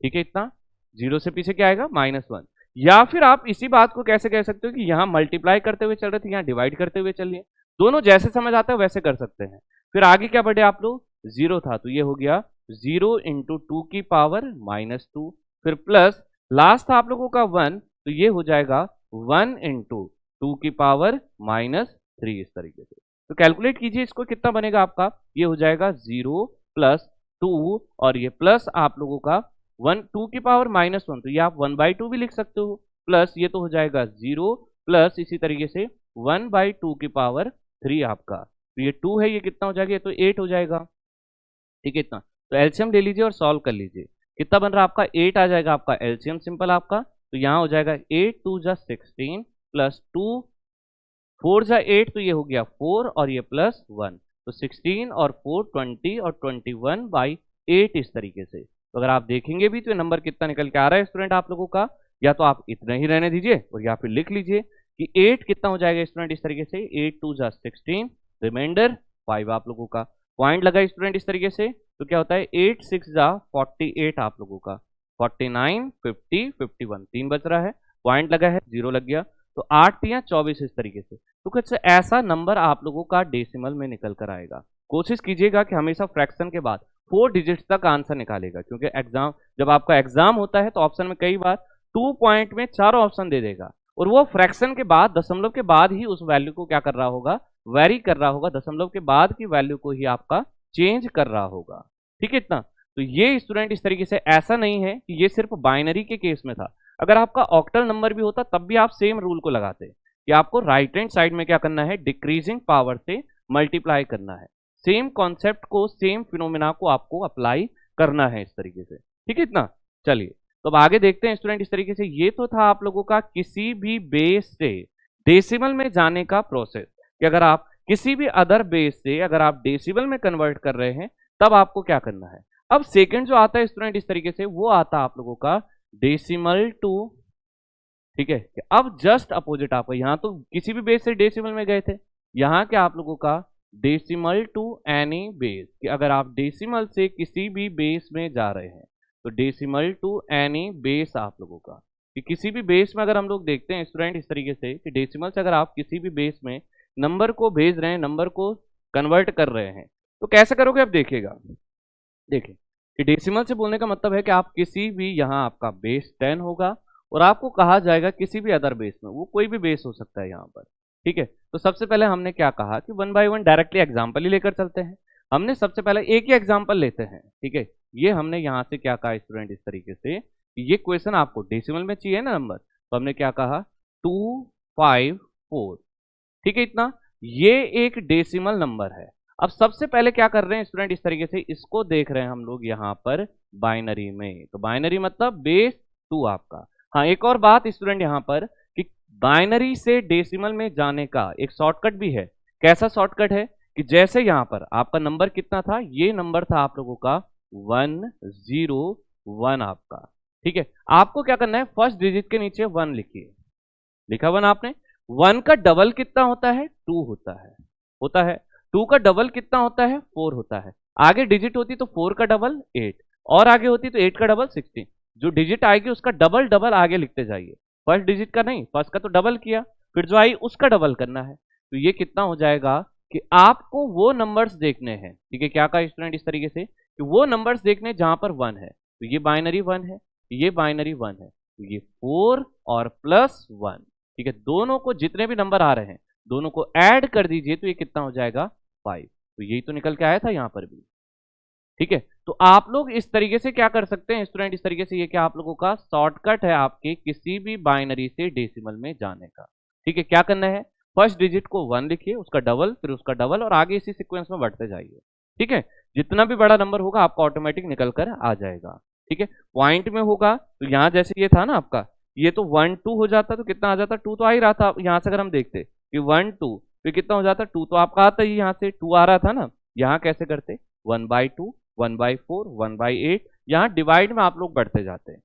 ठीक है, इतना 0 से पीछे क्या आएगा -1। या फिर आप इसी बात को कैसे कह सकते हो कि यहां मल्टीप्लाई करते हुए चल रहे थे, यहां डिवाइड करते हुए चलिए, दोनों जैसे समझ आता है वैसे कर सकते हैं। फिर आगे क्या बढ़े आप लोग, 0 था तो ये हो गया 0 इंटू 2 की पावर -2, फिर प्लस लास्ट था आप लोगों का 1, तो ये हो जाएगा 1 इंटू 2 की पावर -3 इस तरीके से। तो कैलकुलेट कीजिए इसको, कितना बनेगा आपका, ये हो जाएगा 0 प्लस 2, और ये प्लस आप लोगों का 2 की पावर -1, तो ये आप 1/2 भी लिख सकते हो, प्लस ये तो हो जाएगा 0 प्लस इसी तरीके से 1/2 की पावर 3 आपका, तो ये 2 है, ये कितना हो जाएगा, ये तो 8 हो जाएगा। ठीक है, इतना तो एलसीएम ले लीजिए और सॉल्व कर लीजिए, कितना बन रहा है आपका 8 आ जाएगा आपका एलसीएम सिंपल आपका, तो यहाँ हो जाएगा 8 2 जा 16 प्लस 2 4 जा 8, तो ये हो गया 4 और ये प्लस 1, तो 16 और 4 20 और 21/8 इस तरीके से। तो अगर आप देखेंगे भी तो ये नंबर कितना निकल के आ रहा है स्टूडेंट आप लोगों का, या तो आप इतना ही रहने दीजिए और या फिर लिख लीजिए कि 8 कितना हो जाएगा स्टूडेंट इस तरीके से, 8 2 जा 16, रिमाइंडर 5 आप लोगों का, पॉइंट लगा स्टूडेंट इस तरीके से, तो क्या होता है 8 6 जा 48 आप लोगों का, 49 50 51 3 बच रहा है, पॉइंट लगा है 0 लग गया, तो 8 या 24 इस तरीके से। तो कुछ ऐसा नंबर आप लोगों का डेसिमल में निकल कर आएगा। कोशिश कीजिएगा कि हमेशा फ्रैक्शन के बाद 4 डिजिट्स तक आंसर निकालेगा, क्योंकि एग्जाम जब आपका एग्जाम होता है तो ऑप्शन में कई बार 2 पॉइंट में 4 ऑप्शन दे देगा, और वो फ्रैक्शन के बाद दशमलव के बाद ही उस वैल्यू को क्या कर रहा होगा, वेरी कर रहा होगा, दशमलव के बाद की वैल्यू को ही आपका चेंज कर रहा होगा। ठीक है, इतना तो ये स्टूडेंट इस तरीके से, ऐसा नहीं है कि ये सिर्फ बाइनरी के केस में था, अगर आपका ऑक्टल नंबर भी होता तब भी आप सेम रूल को लगाते कि आपको राइट हैंड साइड में क्या करना है, डिक्रीजिंग पावर से मल्टीप्लाई करना है, सेम कॉन्सेप्ट को, सेम फिनोमिना को आपको अप्लाई करना है इस तरीके से। ठीक है, इतना चलिए, तो अब आगे देखते हैं स्टूडेंट इस तरीके से। ये तो था आप लोगों का किसी भी बेस से डेसिमल में जाने का प्रोसेस, कि अगर आप किसी भी अदर बेस से अगर आप डेसिमल में कन्वर्ट कर रहे हैं तब आपको क्या करना है। अब सेकंड जो आता है स्टूडेंट इस तरीके से, वो आता है आप लोगों का डेसिमल टू। ठीक है, अब जस्ट अपोजिट आपका, यहां तो किसी भी बेस से डेसिमल में गए थे, यहां क्या आप लोगों का डेसिमल टू एनी बेस, कि अगर आप डेसिमल से किसी भी बेस में जा रहे हैं तो डेसिमल टू एनी बेस आप लोगों का, कि किसी भी बेस में अगर हम लोग देखते हैं स्टूडेंट इस तरीके से कि डेसिमल से अगर आप किसी भी बेस में नंबर को भेज रहे हैं, नंबर को कन्वर्ट कर रहे हैं, तो कैसे करोगे अब देखिएगा। देखिए कि डेसिमल से बोलने का मतलब है कि आप किसी भी, यहाँ आपका बेस 10 होगा और आपको कहा जाएगा किसी भी अदर बेस में, वो कोई भी बेस हो सकता है यहाँ पर, ठीक है। तो सबसे पहले हमने क्या कहा कि 1 बाय 1 डायरेक्टली एग्जाम्पल ही लेकर चलते हैं। हमने सबसे पहले एक ही एग्जाम्पल लेते हैं, ठीक है। ये हमने यहाँ से क्या कहा स्टूडेंट, इस तरीके से ये क्वेश्चन आपको डेसिमल में चाहिए ना नंबर, तो हमने क्या कहा 254, ठीक है। इतना ये एक डेसिमल नंबर है। अब सबसे पहले क्या कर रहे हैं स्टूडेंट, इस तरीके से इसको देख रहे हैं हम लोग यहाँ पर बाइनरी में, तो बाइनरी मतलब बेस 2 आपका। हाँ, एक और बात स्टूडेंट यहाँ पर कि बाइनरी से डेसिमल में जाने का एक शॉर्टकट भी है। कैसा शॉर्टकट है कि जैसे यहाँ पर आपका नंबर कितना था, ये नंबर था आप लोगों का 101 आपका, ठीक है। आपको क्या करना है, फर्स्ट डिजिट के नीचे 1 लिखिए, लिखा 1 आपने। 1 का डबल कितना होता है, 2 होता है। 2 का डबल कितना होता है, 4 होता है। आगे डिजिट होती तो 4 का डबल 8, और आगे होती तो 8 का डबल 16। जो डिजिट आएगी उसका डबल डबल आगे लिखते जाइए, फर्स्ट डिजिट का नहीं, फर्स्ट का तो डबल किया, फिर जो आई उसका डबल करना है। तो ये कितना हो जाएगा कि आपको वो नंबर्स देखने हैं, ठीक है। क्या कहा स्टूडेंट, इस तरीके से कि वो नंबर्स देखने जहां पर 1 है, तो ये बाइनरी 1 है, ये बाइनरी 1 है, तो ये 4 और प्लस 1, ठीक है। दोनों को जितने भी नंबर आ रहे हैं दोनों को ऐड कर दीजिए, तो ये कितना हो जाएगा 5। तो यही तो निकल के आया था यहाँ पर भी, ठीक है। तो आप लोग इस तरीके से क्या कर सकते हैं स्टूडेंट, इस तरीके से ये क्या आप लोगों का शॉर्टकट है आपके किसी भी बाइनरी से डेसिमल में जाने का, ठीक है। क्या करना है, फर्स्ट डिजिट को 1 लिखिए, उसका डबल, फिर उसका डबल, और आगे इसी सीक्वेंस में बढ़ते जाइए, ठीक है। जितना भी बड़ा नंबर होगा आपका ऑटोमेटिक निकल कर आ जाएगा, ठीक है। पॉइंट में होगा तो यहाँ जैसे ये था ना आपका, ये तो 1 2 हो जाता तो कितना आ जाता, 2 तो आ ही रहा था। यहाँ से अगर हम देखते कि 1 2 फिर कितना हो जाता, 2 तो आपका आता ही, यहाँ से 2 आ रहा था ना। यहाँ कैसे करते, 1/2 1/4 1/8, यहाँ डिवाइड में आप लोग बढ़ते जाते हैं।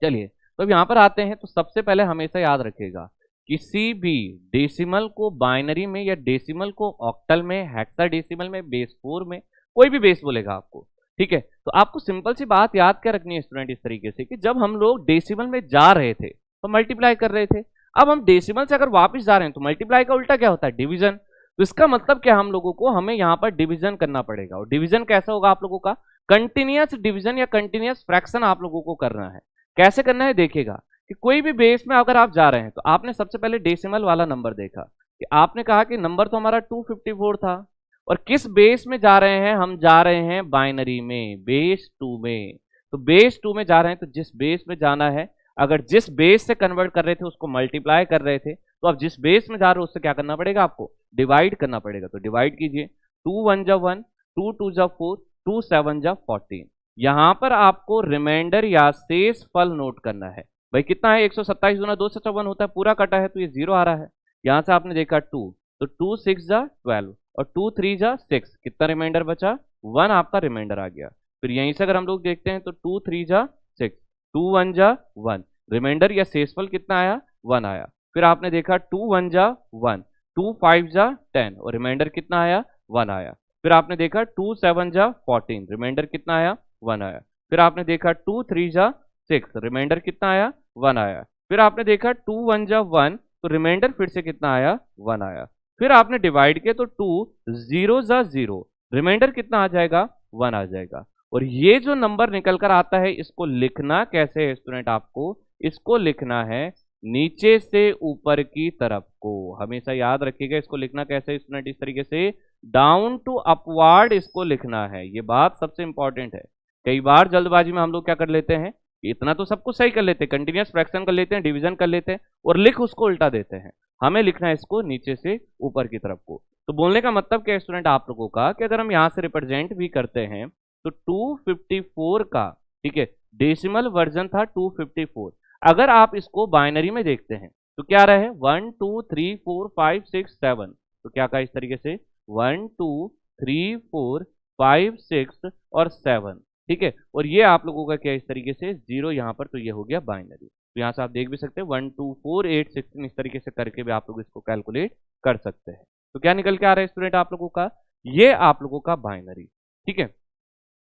चलिए तो अब यहाँ पर आते हैं, तो सबसे पहले हमेशा याद रखिएगा किसी भी डेसिमल को बाइनरी में या डेसिमल को ऑक्टल में, हेक्साडेसिमल में, बेस 4 में, कोई भी बेस बोलेगा आपको, ठीक है। तो आपको सिंपल सी बात याद क्या रखनी है स्टूडेंट, इस तरीके से कि जब हम लोग डेसिमल में जा रहे थे तो मल्टीप्लाई कर रहे थे, अब हम डेसिमल से अगर वापस जा रहे हैं तो मल्टीप्लाई का उल्टा क्या होता है, डिवीजन। तो इसका मतलब क्या, हम लोगों को हमें यहाँ पर डिवीजन करना पड़ेगा, और डिवीजन कैसा होगा आप लोगों का, कंटिन्यूअस डिवीजन या कंटिन्यूअस फ्रैक्शन आप लोगों को करना है। कैसे करना है देखिएगा कि कोई भी बेस में अगर आप जा रहे हैं तो आपने सबसे पहले डेसिमल वाला नंबर देखा कि आपने कहा कि नंबर तो हमारा 254 था, और किस बेस में जा रहे हैं, हम जा रहे हैं बाइनरी में, बेस 2 में। तो बेस 2 में जा रहे हैं तो जिस बेस में जाना है, अगर जिस बेस से कन्वर्ट कर रहे थे उसको मल्टीप्लाई कर रहे थे, तो अब जिस बेस में जा रहे हो उससे क्या करना पड़ेगा, आपको डिवाइड करना पड़ेगा। तो डिवाइड कीजिए, 2 1 जा 1, 2 2 जा 4, 2 7 जा 14। यहां पर आपको रिमाइंडर या शेष फल नोट करना है। भाई कितना है, 127 गुना 254 होता है, पूरा कटा है तो ये 0 आ रहा है। यहां से आपने देखा 2, तो 2 6 जा 12 और 2 3 जा 6, कितना रिमाइंडर बचा, 1 आपका रिमाइंडर आ गया। फिर यहीं से अगर हम लोग देखते हैं तो 2 3 जा 6, 2 1 जा 1, रिमाइंडर या शेषफल कितना आया, 1 आया। फिर आपने देखा 2 1 जा 1, 2 5 जा 10 और रिमाइंडर कितना आया, 1 आया। फिर आपने देखा 2 7 जा 14, रिमाइंडर कितना आया, 1 आया। फिर आपने देखा 2 3 जा 6, रिमाइंडर कितना आया, 1 आया। फिर आपने देखा 2 1 जा 1, तो रिमाइंडर फिर से कितना आया, 1 आया। फिर आपने डिवाइड किया तो 2 0 जा 0, रिमाइंडर कितना आ जाएगा, 1 आ जाएगा। और ये जो नंबर निकल कर आता है इसको लिखना कैसे है स्टूडेंट, आपको इसको लिखना है नीचे से ऊपर की तरफ को, हमेशा याद रखिएगा। इसको लिखना कैसे स्टूडेंट, इस तरीके से डाउन टू अपवर्ड इसको लिखना है, ये बात सबसे इंपॉर्टेंट है। कई बार जल्दबाजी में हम लोग क्या कर लेते हैं, इतना तो सब कुछ सही कर लेते हैं, कंटिन्यूअस फ्रैक्शन कर लेते हैं, डिवीजन कर लेते हैं और लिख उसको उल्टा देते हैं। हमें लिखना है इसको नीचे से ऊपर की तरफ को। तो बोलने का मतलब क्या है स्टूडेंट आप लोगों का, कि अगर हम यहाँ से रिप्रेजेंट भी करते हैं तो 254 का, ठीक है, डेसिमल वर्जन था 254। अगर आप इसको बाइनरी में देखते हैं तो क्या रहे, 1 2 3 4 5 6 7, तो क्या कहा इस तरीके से 1 2 3 4 5 6 और 7, ठीक है। और ये आप लोगों का क्या इस तरीके से 0 यहाँ पर, तो ये हो गया बाइनरी। तो यहाँ से आप देख भी सकते हैं 1 2 4 8 16, इस तरीके से करके भी आप लोग इसको कैलकुलेट कर सकते हैं। तो क्या निकल के आ रहा है स्टूडेंट आप लोगों का, ये आप लोगों का बाइनरी, ठीक है।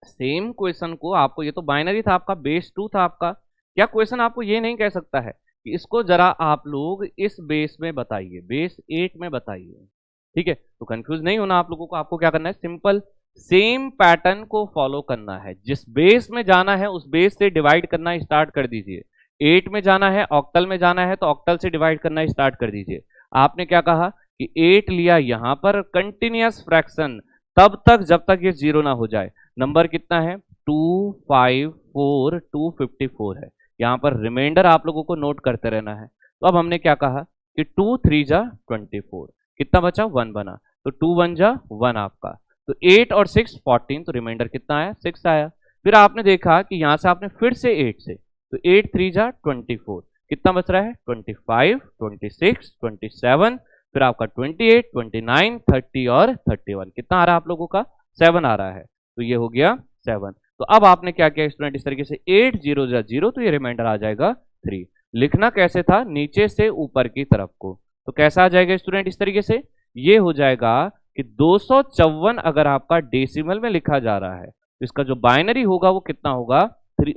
सेम क्वेश्चन को आपको, ये तो बाइनरी था आपका, बेस 2 था आपका, क्या क्वेश्चन आपको ये नहीं कह सकता है कि इसको जरा आप लोग इस बेस में बताइए, बेस 8 में बताइए। ठीक है, तो कंफ्यूज नहीं होना आप लोगों को। आपको क्या करना है, सिंपल सेम पैटर्न को फॉलो करना है। जिस बेस में जाना है उस बेस से डिवाइड करना स्टार्ट कर दीजिए। 8 में जाना है, ऑक्टल में जाना है, तो ऑक्टल से डिवाइड करना स्टार्ट कर दीजिए। आपने क्या कहा कि 8 लिया यहां पर कंटिन्यूअस फ्रैक्शन तब तक जब तक ये जीरो ना हो जाए। नंबर कितना है, 254, 254 है। यहां पर रिमाइंडर आप लोगों को नोट करते रहना है। तो अब हमने क्या कहा कि 2 3 जा 24, कितना बचा, 1 बना, तो 2 1 जा 1 आपका, तो 8 और 6 14, तो रिमाइंडर कितना आया, 6 आया। फिर आपने देखा कि यहां से आपने फिर से 8 से, तो 8 3 जा 24, कितना बच रहा है, 25, 26, 27, फिर आपका 28, 29, 30 और 31, कितना आ रहा है आप लोगों का, 7 आ रहा है। तो ये हो गया 7। तो अब आपने क्या किया स्टूडेंट, इस तरीके से 8 0 जा 0, तो ये रिमाइंडर आ जाएगा 3। लिखना कैसे था, नीचे से ऊपर की तरफ को, तो कैसा आ जाएगा स्टूडेंट, इस तरीके से ये हो जाएगा कि 254 अगर आपका डेसिमल में लिखा जा रहा है तो इसका जो बाइनरी होगा वो कितना होगा,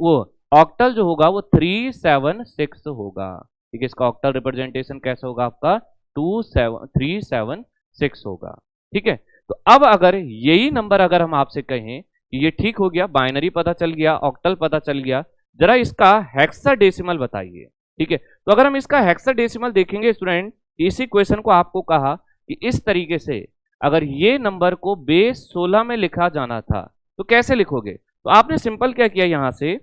वो ऑक्टल जो होगा वो 376 होगा। ठीक है, इसका ऑक्टल रिप्रेजेंटेशन कैसा होगा आपका, 376 होगा। ठीक है, तो अब अगर यही नंबर अगर हम आपसे कहें कि ये ठीक हो गया, बाइनरी पता चल गया, ऑक्टल पता चल गया, जरा इसका हेक्साडेसिमल बताइए। ठीक है, तो अगर हम इसका हेक्साडेसिमल देखेंगे स्टूडेंट, इसी क्वेश्चन को आपको कहा कि इस तरीके से अगर ये नंबर को बेस 16 में लिखा जाना था तो कैसे लिखोगे। तो आपने सिंपल क्या किया यहां से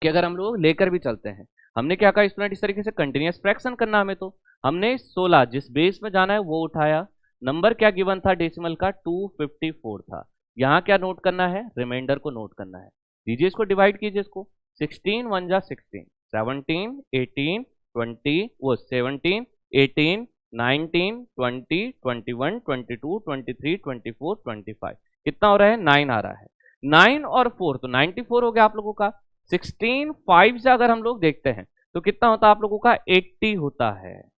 कि अगर हम लोग लेकर भी चलते हैं, हमने क्या कहा स्टूडेंट, इस तरीके से कंटिन्यूअस फ्रैक्शन करना हमें, तो हमने 16 जिस बेस में जाना है वो उठाया, नंबर क्या गिवन था डेसिमल का, 254 था। यहां क्या नोट करना है, रिमाइंडर को नोट करना है। दीजिए इसको, डिवाइड कीजिए इसको, 16 1 जा 16, 17 18 20, वो 17 18 19 20 21 22 23 24 25, कितना हो रहा है, 9 आ रहा है। 9 और 4 तो 94 हो गया आप लोगों का। 16 5 से अगर हम लोग देखते हैं तो कितना होता है आप लोगों का, 80 होता है।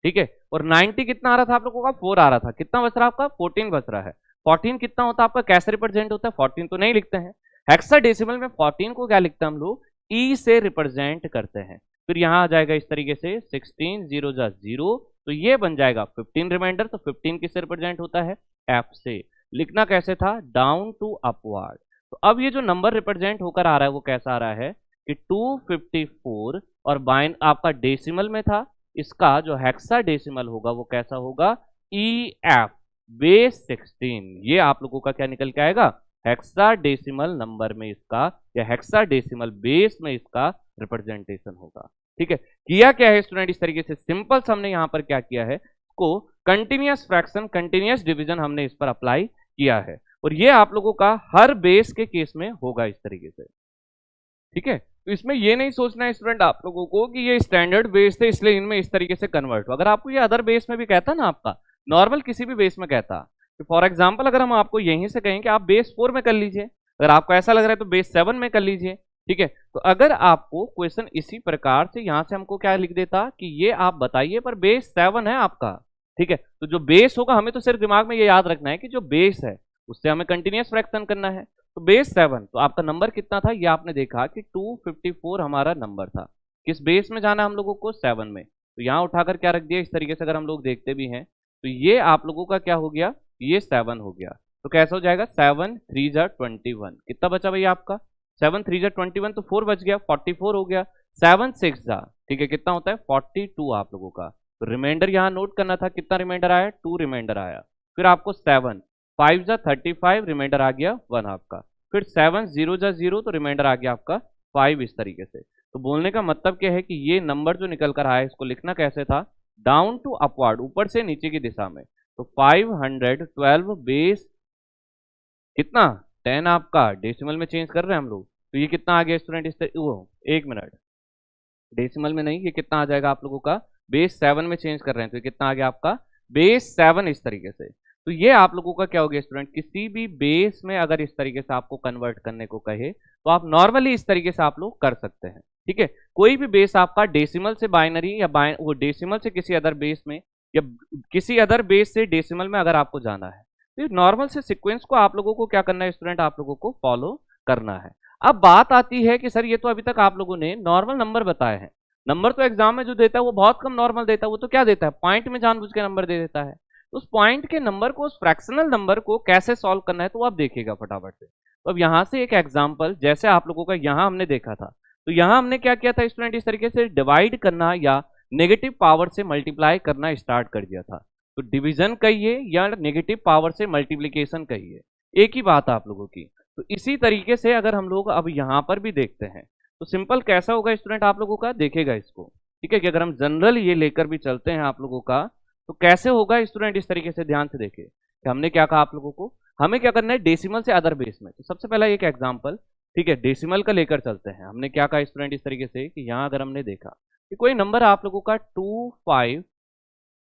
ठीक है, और 90 कितना आ रहा था आप लोगों का, 4 आ रहा था, कितना बच रहा है आपका, 14 बच रहा है। 14 कितना होता है आपका, कैसे रिप्रेजेंट होता है, 14 तो नहीं लिखते हैं, हेक्साडेसिमल में 14 को क्या लिखते हैं हम लोग, ई से रिप्रेजेंट करते हैं। फिर यहां आ जाएगा इस तरीके से 16 0 जा 0, तो ये बन जाएगा 15 रिमाइंडर, तो 15 किससे रिप्रेजेंट होता है, एफ से। लिखना कैसे था, डाउन टू अपवर्ड। तो अब ये जो नंबर रिप्रेजेंट होकर आ रहा है वो कैसा आ रहा है कि 254, और बाइन आपका डेसिमल में था, इसका जो हेक्साडेसिमल होगा वो कैसा होगा, ई एफ बेस 16। ये आप लोगों का क्या निकल के आएगा, हेक्साडेसिमल नंबर में इसका या हेक्साडेसिमल बेस में इसका रिप्रेजेंटेशन होगा। ठीक है, किया क्या है स्टूडेंट, इस तरीके से सिंपल हमने यहां पर क्या किया है, को कंटिन्यूअस फ्रैक्शन कंटिन्यूअस डिवीजन हमने इस पर अप्लाई किया है, और ये आप लोगों का हर बेस के केस में होगा इस तरीके से। ठीक है, तो इसमें ये नहीं सोचना है स्टूडेंट आप लोगों को कि ये स्टैंडर्ड बेस थे इसलिए इनमें इस तरीके से कन्वर्ट हो। अगर आपको ये अदर बेस में भी कहता ना, आपका नॉर्मल किसी भी बेस में कहता, तो फॉर एग्जांपल अगर हम आपको यहीं से कहें कि आप बेस 4 में कर लीजिए, अगर आपको ऐसा लग रहा है तो बेस 7 में कर लीजिए। ठीक है, तो अगर आपको क्वेश्चन इसी प्रकार से यहां से हमको क्या लिख देता कि ये आप बताइए पर बेस 7 है आपका। ठीक है, तो जो बेस होगा हमें तो सिर्फ दिमाग में ये याद रखना है कि जो बेस है उससे हमें कंटिन्यूअस फ्रैक्शन करना है। तो बेस 7, तो आपका नंबर कितना था, ये आपने देखा कि 254 हमारा नंबर था। किस बेस में जाना हम लोगों को, 7 में, तो यहां उठाकर क्या रख दिया इस तरीके से। अगर हम लोग देखते भी हैं तो ये आप लोगों का क्या हो गया, ये 7 हो गया। तो कैसा हो जाएगा, 7 3 जा 21, कितना बचा भैया आपका, 7 3 जा 21, तो 4 बच गया, 44 हो गया। 7 6 जा, ठीक है, कितना होता है 42 आप लोगों का। तो रिमाइंडर यहाँ नोट करना था, कितना रिमाइंडर आया, 2 रिमाइंडर आया। फिर आपको 7 5 जा 35, रिमाइंडर आ गया 1 आपका। फिर 7 0 जा 0, तो रिमाइंडर आ गया आपका 5 इस तरीके से। तो बोलने का मतलब क्या है कि ये नंबर जो निकल कर आया इसको लिखना कैसे था, डाउन टू अपवर्ड, ऊपर से नीचे की दिशा में। तो 512 बेस कितना, 10 आपका डेसिमल में चेंज कर रहे हैं हम लोग, तो ये कितना आ गया स्टूडेंट, इस वो 1 मिनट, डेसिमल में नहीं, ये कितना आ जाएगा आप लोगों का, बेस 7 में चेंज कर रहे हैं, तो ये कितना आ गया आपका, बेस 7 इस तरीके से। तो ये आप लोगों का क्या हो गया स्टूडेंट, किसी भी बेस में अगर इस तरीके से आपको कन्वर्ट करने को कहे तो आप नॉर्मली इस तरीके से आप लोग कर सकते हैं। ठीक है, कोई भी बेस आपका डेसिमल से बाइनरी या वो डेसिमल से किसी अदर बेस में या किसी अदर बेस से डेसिमल में अगर आपको जाना है तो नॉर्मल से सीक्वेंस को आप लोगों को क्या करना है स्टूडेंट, आप लोगों को फॉलो करना है। अब बात आती है कि सर ये तो अभी तक आप लोगों ने नॉर्मल नंबर बताए हैं, नंबर तो एग्जाम में जो देता है वो बहुत कम नॉर्मल देता है, वो तो क्या देता है, पॉइंट में जानबूझ के नंबर दे देता है। तो उस पॉइंट के नंबर को, उस फ्रैक्शनल नंबर को कैसे सॉल्व करना है तो आप देखिएगा फटाफट से। तो अब यहाँ से एक एग्जाम्पल जैसे आप लोगों का यहाँ हमने देखा था, तो यहाँ हमने क्या किया था स्टूडेंट, इस तरीके से डिवाइड करना या नेगेटिव पावर से मल्टीप्लाई करना स्टार्ट कर दिया था। तो डिवीजन कहिए या नेगेटिव पावर से मल्टीप्लीकेशन कहिए, एक ही बात है आप लोगों की। तो इसी तरीके से अगर हम लोग अब यहाँ पर भी देखते हैं तो सिंपल कैसा होगा स्टूडेंट आप लोगों का, देखेगा इसको, ठीक है, कि अगर हम जनरल ये लेकर भी चलते हैं आप लोगों का तो कैसे होगा स्टूडेंट, इस तरीके से ध्यान से देखिए कि हमने क्या कहा आप लोगों को, हमें क्या करना है डेसिमल से अदर बेस में। तो सबसे पहला एक एग्जांपल, ठीक है, डेसिमल का लेकर चलते हैं। हमने क्या कहा स्टूडेंट इस तरीके से कि यहाँ अगर हमने देखा कि कोई नंबर आप लोगों का 2 5,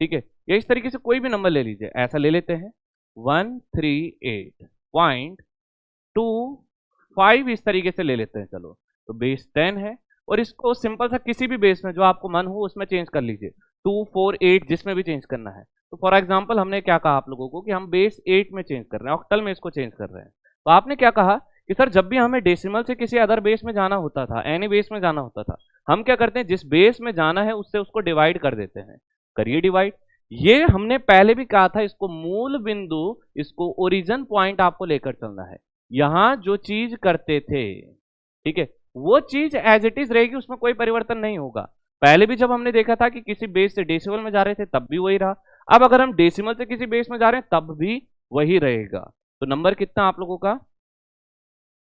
ठीक है, या इस तरीके से कोई भी नंबर ले लीजिए, ऐसा ले लेते हैं 138.25 इस तरीके से ले लेते हैं। चलो तो बेस 10 है और इसको सिंपल सा किसी भी बेस में जो आपको मन हो उसमें चेंज कर लीजिए, 2 4 8 जिसमें भी चेंज करना है। तो फॉर एग्जांपल हमने क्या कहा आप लोगों को कि हम बेस 8 में चेंज कर रहे हैं, ऑक्टल में इसको चेंज कर रहे हैं। तो आपने क्या कहा कि सर जब भी हमें डेसिमल से किसी अदर बेस में जाना होता था, एनी बेस में जाना होता था, हम क्या करते हैं जिस बेस में जाना है उससे उसको डिवाइड कर देते हैं। करिए डिवाइड, ये हमने पहले भी कहा था, इसको मूल बिंदु, इसको ओरिजिन पॉइंट आपको लेकर चलना है। यहां जो चीज करते थे, ठीक है, वो चीज एज इट इज रहेगी, उसमें कोई परिवर्तन नहीं होगा। पहले भी जब हमने देखा था कि किसी बेस से डेसिमल में जा रहे थे तब भी वही रहा, अब अगर हम डेसिमल से किसी बेस में जा रहे हैं तब भी वही रहेगा। तो नंबर कितना आप लोगों का,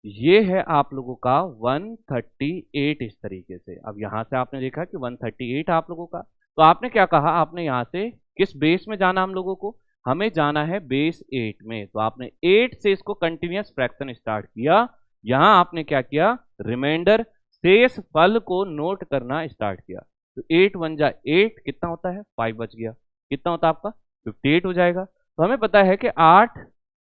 ये है आप लोगों का 138 इस तरीके से। अब यहां से आपने देखा कि 138 आप लोगों का, तो आपने क्या कहा, आपने यहां से किस बेस में जाना हम लोगों को, हमें जाना है बेस 8 में। तो आपने 8 से इसको कंटिन्यूअस फ्रैक्शन स्टार्ट किया, यहां आपने क्या किया, रिमाइंडर शेष फल को नोट करना स्टार्ट किया। तो 8 1 जा 8 कितना होता है, 5 बच गया, कितना होता है आपका 58 हो जाएगा। तो हमें पता है कि 8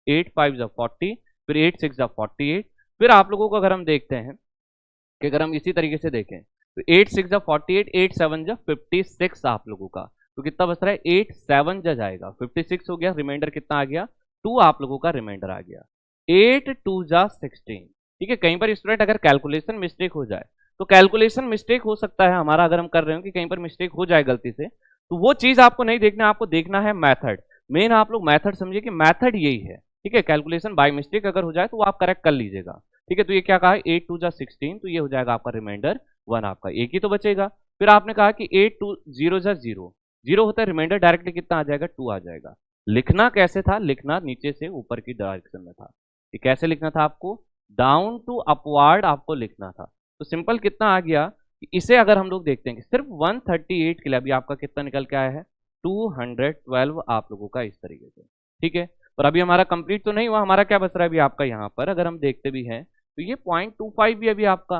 8 5 जा 40, फिर 8 6 जा 48। फिर आप लोगों को अगर हम देखते हैं कि अगर हम इसी तरीके से देखें तो 8 6 जा 48, 8 7 जा 56 आप लोगों का, तो कितना बच रहा है 8 7 जा जाएगा 56 हो गया, रिमाइंडर कितना आ गया 2 आप लोगों का रिमाइंडर आ गया, 8 2 जा 16। ठीक है, कहीं पर स्टूडेंट अगर कैलकुलेशन मिस्टेक हो जाए तो कैलकुलेशन मिस्टेक हो सकता है हमारा, अगर हम कर रहे हो कि कहीं पर मिस्टेक हो जाए गलती से, तो वो चीज आपको नहीं देखना, आपको देखना है मेथड। मेन आप लोग मेथड समझिए कि मेथड यही है, ठीक है, कैलकुलेशन बाय मिस्टेक अगर हो जाए तो वो आप करेक्ट कर लीजिएगा। ठीक है, तो ये क्या कहा 8 2 जा 16, तो ये हो जाएगा आपका रिमाइंडर 1, आपका एक ही तो बचेगा। फिर आपने कहा कि 8 2 0 जा 0, 0 होता है, रिमाइंडर डायरेक्टली कितना आ जाएगा 2 आ जाएगा। लिखना कैसे था, लिखना नीचे से ऊपर की डायरेक्शन में था। ये कैसे लिखना था आपको, डाउन टू अपवर्ड आपको लिखना था। तो सिंपल कितना आ गया कि इसे अगर हम लोग देखते हैं कि सिर्फ 138 के लिए अभी आपका कितना निकल के आया है 212 आप लोगों का इस तरीके से। ठीक है, पर अभी हमारा कंप्लीट तो नहीं हुआ, हमारा क्या बच रहा है अभी आपका, यहाँ पर अगर हम देखते भी हैं तो ये 0.25 भी अभी आपका।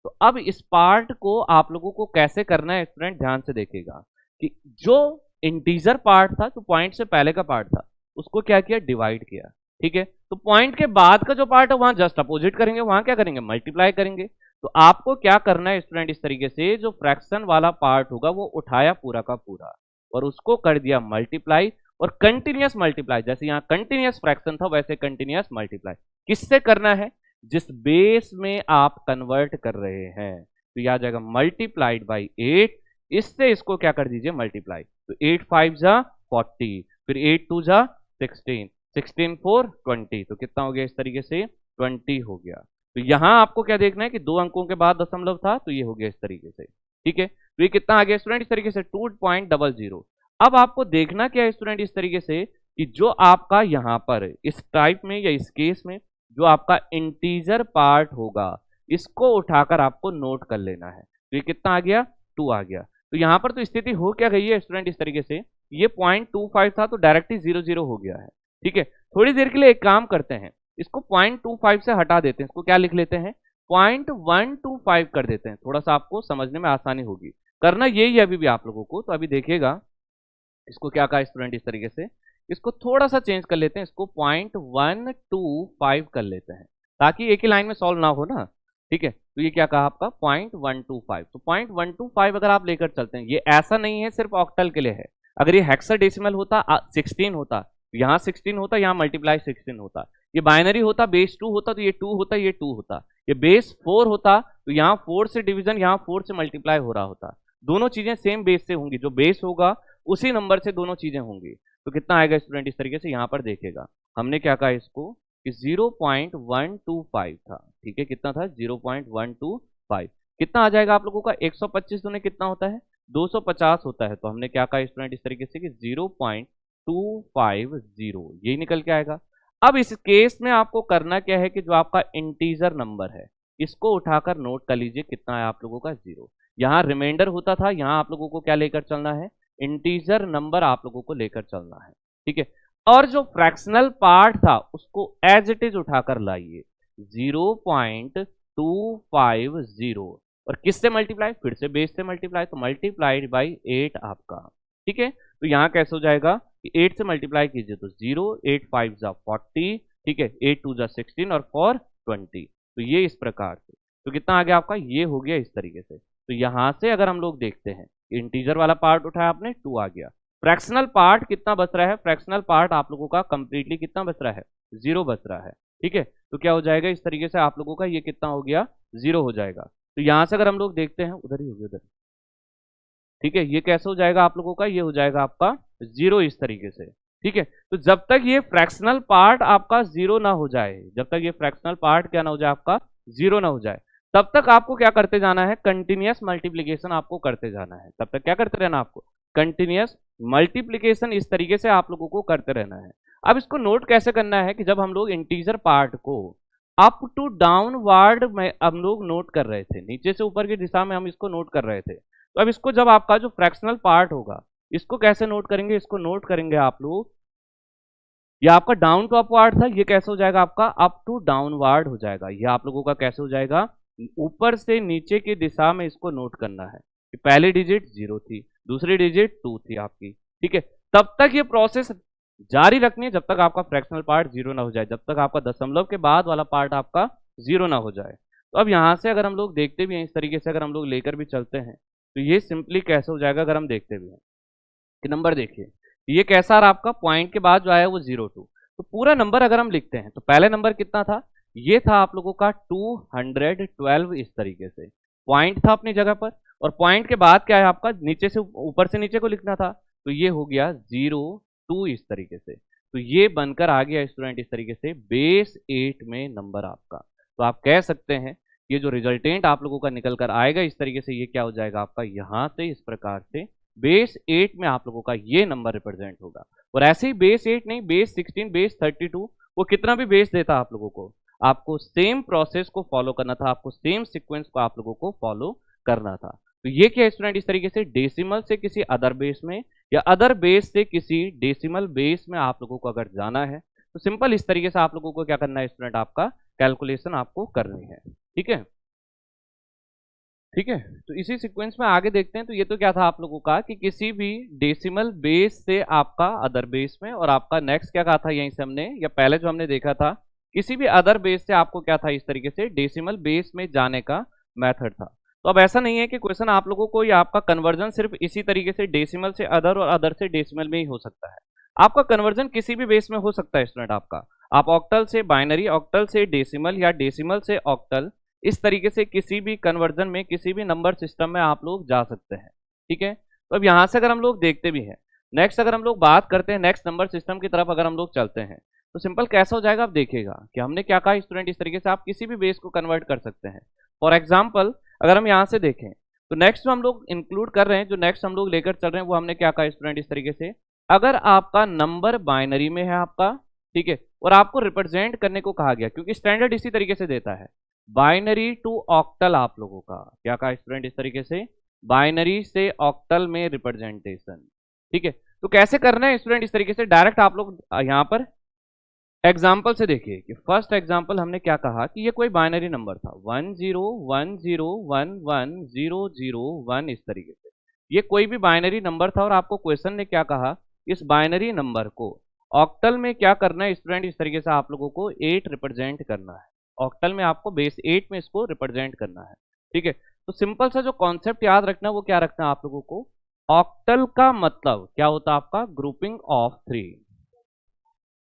तो अब इस पार्ट को आप लोगों को कैसे करना है स्टूडेंट, ध्यान से देखेगा कि जो इंटीजर पार्ट था, जो पॉइंट से पहले का पार्ट था, उसको क्या किया, डिवाइड किया। ठीक है, तो पॉइंट के बाद का जो पार्ट है वहां जस्ट अपोजिट करेंगे, वहां क्या करेंगे, मल्टीप्लाई करेंगे। तो आपको क्या करना है स्टूडेंट, इस तरीके से जो फ्रैक्शन वाला पार्ट होगा वो उठाया पूरा का पूरा और उसको कर दिया मल्टीप्लाई, और कंटिन्यूअस मल्टीप्लाई, जैसे यहाँ कंटिन्यूअस फ्रैक्शन था वैसे कंटिन्यूअस मल्टीप्लाई किससे करना है, जिस बेस में आप कन्वर्ट कर रहे हैं। तो यह आ जाएगा मल्टीप्लाइड बाई 8, इससे इसको क्या कर दीजिए मल्टीप्लाई। तो 8 5 जा 40, फिर 8 2 जा 16, 16 4 20, तो कितना हो गया इस तरीके से 20 हो गया। तो यहां आपको क्या देखना है कि 2 अंकों के बाद दशमलव था, तो ये हो गया इस तरीके से। ठीक है, तो ये कितना आ गया स्टूडेंट इस तरीके से 2.00। अब आपको देखना क्या है स्टूडेंट इस तरीके से कि जो आपका यहां पर इस टाइप में या इस केस में जो आपका इंटीजर पार्ट होगा इसको उठाकर आपको नोट कर लेना है। तो ये कितना आ गया 2 आ गया। तो यहां पर तो स्थिति हो क्या गई है स्टूडेंट इस तरीके से, ये 0.25 था तो डायरेक्टली 00 हो गया है। ठीक है, थोड़ी देर के लिए एक काम करते हैं, इसको 0.25 से हटा देते हैं, इसको क्या लिख लेते हैं 0.125 कर देते हैं, थोड़ा सा आपको समझने में आसानी होगी। करना यही है अभी भी आप लोगों को। तो अभी देखिएगा इसको क्या कहा स्टूडेंट इस तरीके से, इसको थोड़ा सा चेंज कर लेते हैं, इसको 0.125 कर लेते हैं ताकि एक ही लाइन में सॉल्व ना हो ना। ठीक है, तो ये क्या कहा आपका 0.125। तो 0.125 अगर आप लेकर चलते हैं, ये ऐसा नहीं है सिर्फ ऑक्टल के लिए है, अगर ये हेक्साडेसिमल होता 16 होता, यहाँ 16 होता, यहाँ मल्टीप्लाई 16 होता, ये बाइनरी होता बेस 2 होता तो ये 2 होता, ये 2 होता, ये बेस 4 होता तो यहाँ 4 से डिवीजन, यहाँ 4 से मल्टीप्लाई हो रहा होता। दोनों चीजें सेम बेस से होंगी, जो बेस होगा उसी नंबर से दोनों चीजें होंगी। तो कितना आएगा स्टूडेंट इस तरीके से, यहाँ पर देखिएगा हमने क्या कहा इसको कि 0.125 था, ठीक है, कितना था 0.125, कितना आ जाएगा आप लोगों का 125 दूने कितना होता है 250 होता है। तो हमने क्या कहा स्टूडेंट इस तरीके से कि 0.250 यही निकल के आएगा। अब इस केस में आपको करना क्या है कि जो आपका इंटीजर नंबर है इसको उठाकर नोट कर लीजिए, कितना है आप लोगों का 0। यहाँ रिमाइंडर होता था, यहाँ आप लोगों को क्या लेकर चलना है, इंटीजर नंबर आप लोगों को लेकर चलना है, ठीक है। और जो फ्रैक्शनल पार्ट था उसको एज इट इज उठाकर लाइए 0.250, और किससे मल्टीप्लाई, फिर से बेस से मल्टीप्लाई, तो मल्टीप्लाइड बाई 8 आपका, ठीक है। तो यहाँ कैसे हो जाएगा कि 8 से मल्टीप्लाई कीजिए तो 0, 8 5 जा 40, ठीक है, 8 2 जा 16 और 4 20। तो ये इस प्रकार से, तो कितना आ गया आपका, ये हो गया इस तरीके से। तो यहाँ से अगर हम लोग देखते हैं इंटीजर वाला पार्ट उठाया आपने 2 आ गया, फ्रैक्शनल पार्ट कितना बच रहा है, फ्रैक्शनल पार्ट आप लोगों का कंप्लीटली कितना बच रहा है 0 बच रहा है, ठीक है। तो क्या हो जाएगा इस तरीके से आप लोगों का ये कितना हो गया 0 हो जाएगा। तो यहां से अगर हम लोग देखते हैं उधर ही हो गया उधर, ठीक है, ये कैसे हो जाएगा आप लोगों का, ये हो जाएगा आपका 0 इस तरीके से, ठीक है। तो जब तक ये फ्रैक्शनल पार्ट आपका 0 ना हो जाए, जब तक ये फ्रैक्शनल पार्ट क्या ना हो जाए आपका 0 ना हो जाए, तब तक आपको क्या करते जाना है, कंटिन्यूअस मल्टीप्लीकेशन आपको करते जाना है। तब तक क्या करते रहना आपको, कंटिन्यूअस मल्टीप्लीकेशन इस तरीके से आप लोगों को करते रहना है। अब इसको नोट कैसे करना है कि जब हम लोग इंटीजर पार्ट को अप टू डाउनवर्ड में हम लोग नोट कर रहे थे, नीचे से ऊपर की दिशा में हम इसको नोट कर रहे थे, तो अब इसको जब आपका जो फ्रैक्शनल पार्ट होगा इसको कैसे नोट करेंगे, इसको नोट करेंगे आप लोग, ये आपका डाउन टू अपवार्ड था, ये कैसे हो जाएगा आपका अप टू डाउनवर्ड हो जाएगा। ये आप लोगों का कैसे हो जाएगा, ऊपर से नीचे की दिशा में इसको नोट करना है कि पहली डिजिट 0 थी, दूसरी डिजिट 2 थी आपकी, ठीक है। तब तक ये प्रोसेस जारी रखनी है जब तक आपका फ्रैक्शनल पार्ट 0 ना हो जाए, जब तक आपका दशमलव के बाद वाला पार्ट आपका 0 ना हो जाए। तो अब यहां से अगर हम लोग देखते भी हैं इस तरीके से, अगर हम लोग लेकर भी चलते हैं तो ये सिंपली कैसे हो जाएगा, अगर हम देखते भी हैं कि नंबर देखिए ये कैसा रहा आपका, पॉइंट के बाद जो आया वो 02, तो पूरा नंबर अगर हम लिखते हैं तो पहले नंबर कितना था, ये था आप लोगों का 212 इस तरीके से, पॉइंट था अपनी जगह पर, और पॉइंट के बाद क्या है आपका, नीचे से ऊपर से नीचे को लिखना था, तो ये हो गया 02 इस तरीके से। तो ये बनकर आ गया स्टूडेंट इस तरीके से बेस 8 में नंबर आपका। तो आप कह सकते हैं ये जो रिजल्टेंट आप लोगों का निकल कर आएगा इस तरीके से, ये क्या हो जाएगा आपका, यहाँ से इस प्रकार से बेस 8 में आप लोगों का ये नंबर रिप्रेजेंट होगा। और ऐसे ही बेस 8 नहीं, बेस 16, बेस 32, वो कितना भी बेस देता आप लोगों को, आपको सेम प्रोसेस को फॉलो करना था, आपको सेम सीक्वेंस को आप लोगों को फॉलो करना था। तो ये क्या स्टूडेंट इस तरीके से डेसिमल से किसी अदर बेस में या अदर बेस से किसी डेसिमल बेस में आप लोगों को अगर जाना है तो सिंपल इस तरीके से आप लोगों को क्या करना है स्टूडेंट, आपका कैलकुलेशन आपको करनी है, ठीक है, ठीक है। तो इसी सीक्वेंस में आगे देखते हैं। तो ये तो क्या था आप लोगों का कि किसी भी डेसिमल बेस से आपका अदर बेस में, और आपका नेक्स्ट क्या कहा था यहीं से हमने, या पहले जो हमने देखा था किसी भी अदर बेस से आपको क्या था इस तरीके से डेसिमल बेस में जाने का मेथड था। तो अब ऐसा नहीं है कि क्वेश्चन आप लोगों को या आपका कन्वर्जन सिर्फ इसी तरीके से डेसिमल से अदर और अदर से डेसिमल में ही हो सकता है, आपका कन्वर्जन किसी भी बेस में हो सकता है स्टूडेंट आपका। आप ऑक्टल से बाइनरी, ऑक्टल से डेसिमल या डेसिमल से ऑक्टल, इस तरीके से किसी भी कन्वर्जन में किसी भी नंबर सिस्टम में आप लोग जा सकते हैं, ठीक है। तो अब यहाँ से अगर हम लोग देखते भी हैं नेक्स्ट, अगर हम लोग बात करते हैं नेक्स्ट नंबर सिस्टम की तरफ अगर हम लोग चलते हैं तो सिंपल कैसा हो जाएगा, आप देखिएगा कि हमने क्या कहा स्टूडेंट, इस तरीके से आप किसी भी बेस को कन्वर्ट कर सकते हैं। फॉर एग्जाम्पल अगर हम यहाँ से देखें तो नेक्स्ट हम लोग इंक्लूड कर रहे हैं, जो नेक्स्ट हम लोग लेकर चल रहे हैं वो हमने क्या कहा स्टूडेंट इस तरीके से, अगर आपका नंबर बाइनरी में है आपका, ठीक है, और आपको रिप्रेजेंट करने को कहा गया, क्योंकि स्टैंडर्ड इसी तरीके से देता है, बाइनरी टू ऑक्टल आप लोगों का क्या कहा स्टूडेंट इस तरीके से, बाइनरी से ऑक्टल में रिप्रेजेंटेशन, ठीक है। तो कैसे करना है स्टूडेंट इस तरीके से, डायरेक्ट आप लोग यहाँ पर एग्जाम्पल से देखिए कि फर्स्ट एग्जाम्पल हमने क्या कहा कि ये कोई बाइनरी नंबर था 1010110001 इस तरीके से, ये कोई भी बाइनरी नंबर था, और आपको क्वेश्चन ने क्या कहा, इस बाइनरी नंबर को ऑक्टल में क्या करना है स्टूडेंट इस तरीके से, आप लोगों को 8 रिप्रेजेंट करना है, ऑक्टल में आपको बेस 8 में इसको रिप्रेजेंट करना है, ठीक है। तो सिंपल सा जो कॉन्सेप्ट याद रखना वो क्या रखना है आप लोगों को, ऑक्टल का मतलब क्या होता है आपका, ग्रुपिंग ऑफ 3,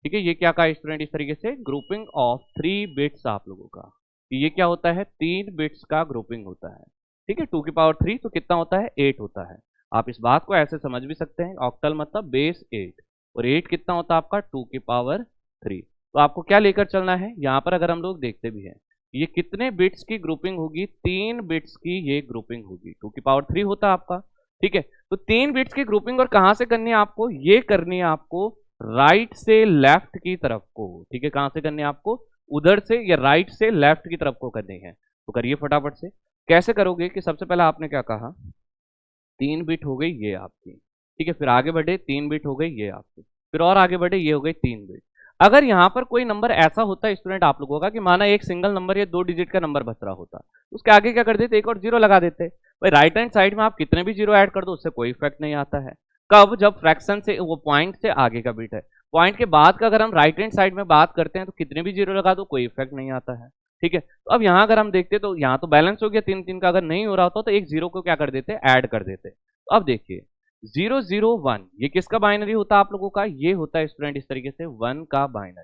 ठीक है। ये क्या कहा स्टूडेंट इस तरीके से, ग्रुपिंग ऑफ 3 बिट्स आप लोगों का, ये क्या होता है 3 बिट्स का ग्रुपिंग होता है, ठीक है, 2 की पावर 3 तो कितना होता है 8 होता है। आप इस बात को ऐसे समझ भी सकते हैं, ऑक्टल मतलब बेस 8 और 8 कितना होता है आपका 2 की पावर 3। तो आपको क्या लेकर चलना है, यहाँ पर अगर हम लोग देखते भी हैं ये कितने बिट्स की ग्रुपिंग होगी, 3 बिट्स की ये ग्रुपिंग होगी, 2 की पावर 3 होता है आपका। ठीक है, तो 3 बिट्स की ग्रुपिंग और कहां से करनी है आपको, ये करनी है आपको राइट से लेफ्ट की तरफ को। ठीक है, कहां से करनी है आपको, उधर से या राइट से लेफ्ट की तरफ को करनी है। तो करिए फटाफट से। कैसे करोगे कि सबसे पहले आपने क्या कहा, 3 बिट हो गई ये आपकी, ठीक है, फिर आगे बढ़े 3 बिट हो गई ये आपकी, फिर और आगे बढ़े ये हो गई 3 बिट। अगर यहाँ पर कोई नंबर ऐसा होता स्टूडेंट आप लोगों का कि माना एक सिंगल नंबर या 2 डिजिट का नंबर बच रहा होता, उसके आगे क्या कर देते, एक और जीरो लगा देते। भाई राइट हैंड साइड में आप कितने भी जीरो ऐड कर दो उससे कोई इफेक्ट नहीं आता है। कब, जब फ्रैक्शन से, वो पॉइंट से आगे का बिट है, पॉइंट के बाद का अगर हम राइट हैंड साइड में बात करते हैं तो कितने भी जीरो लगा दो कोई इफेक्ट नहीं आता है। ठीक है, तो अब यहाँ अगर हम देखते तो यहाँ तो बैलेंस हो गया 3 3 का, अगर नहीं हो रहा होता तो एक जीरो को क्या कर देते, ऐड कर देते। तो अब देखिए 0 0 1 ये किसका बाइनरी होता है आप लोगों का, ये होता है स्टूडेंट इस तरीके से 1 का बाइनरी।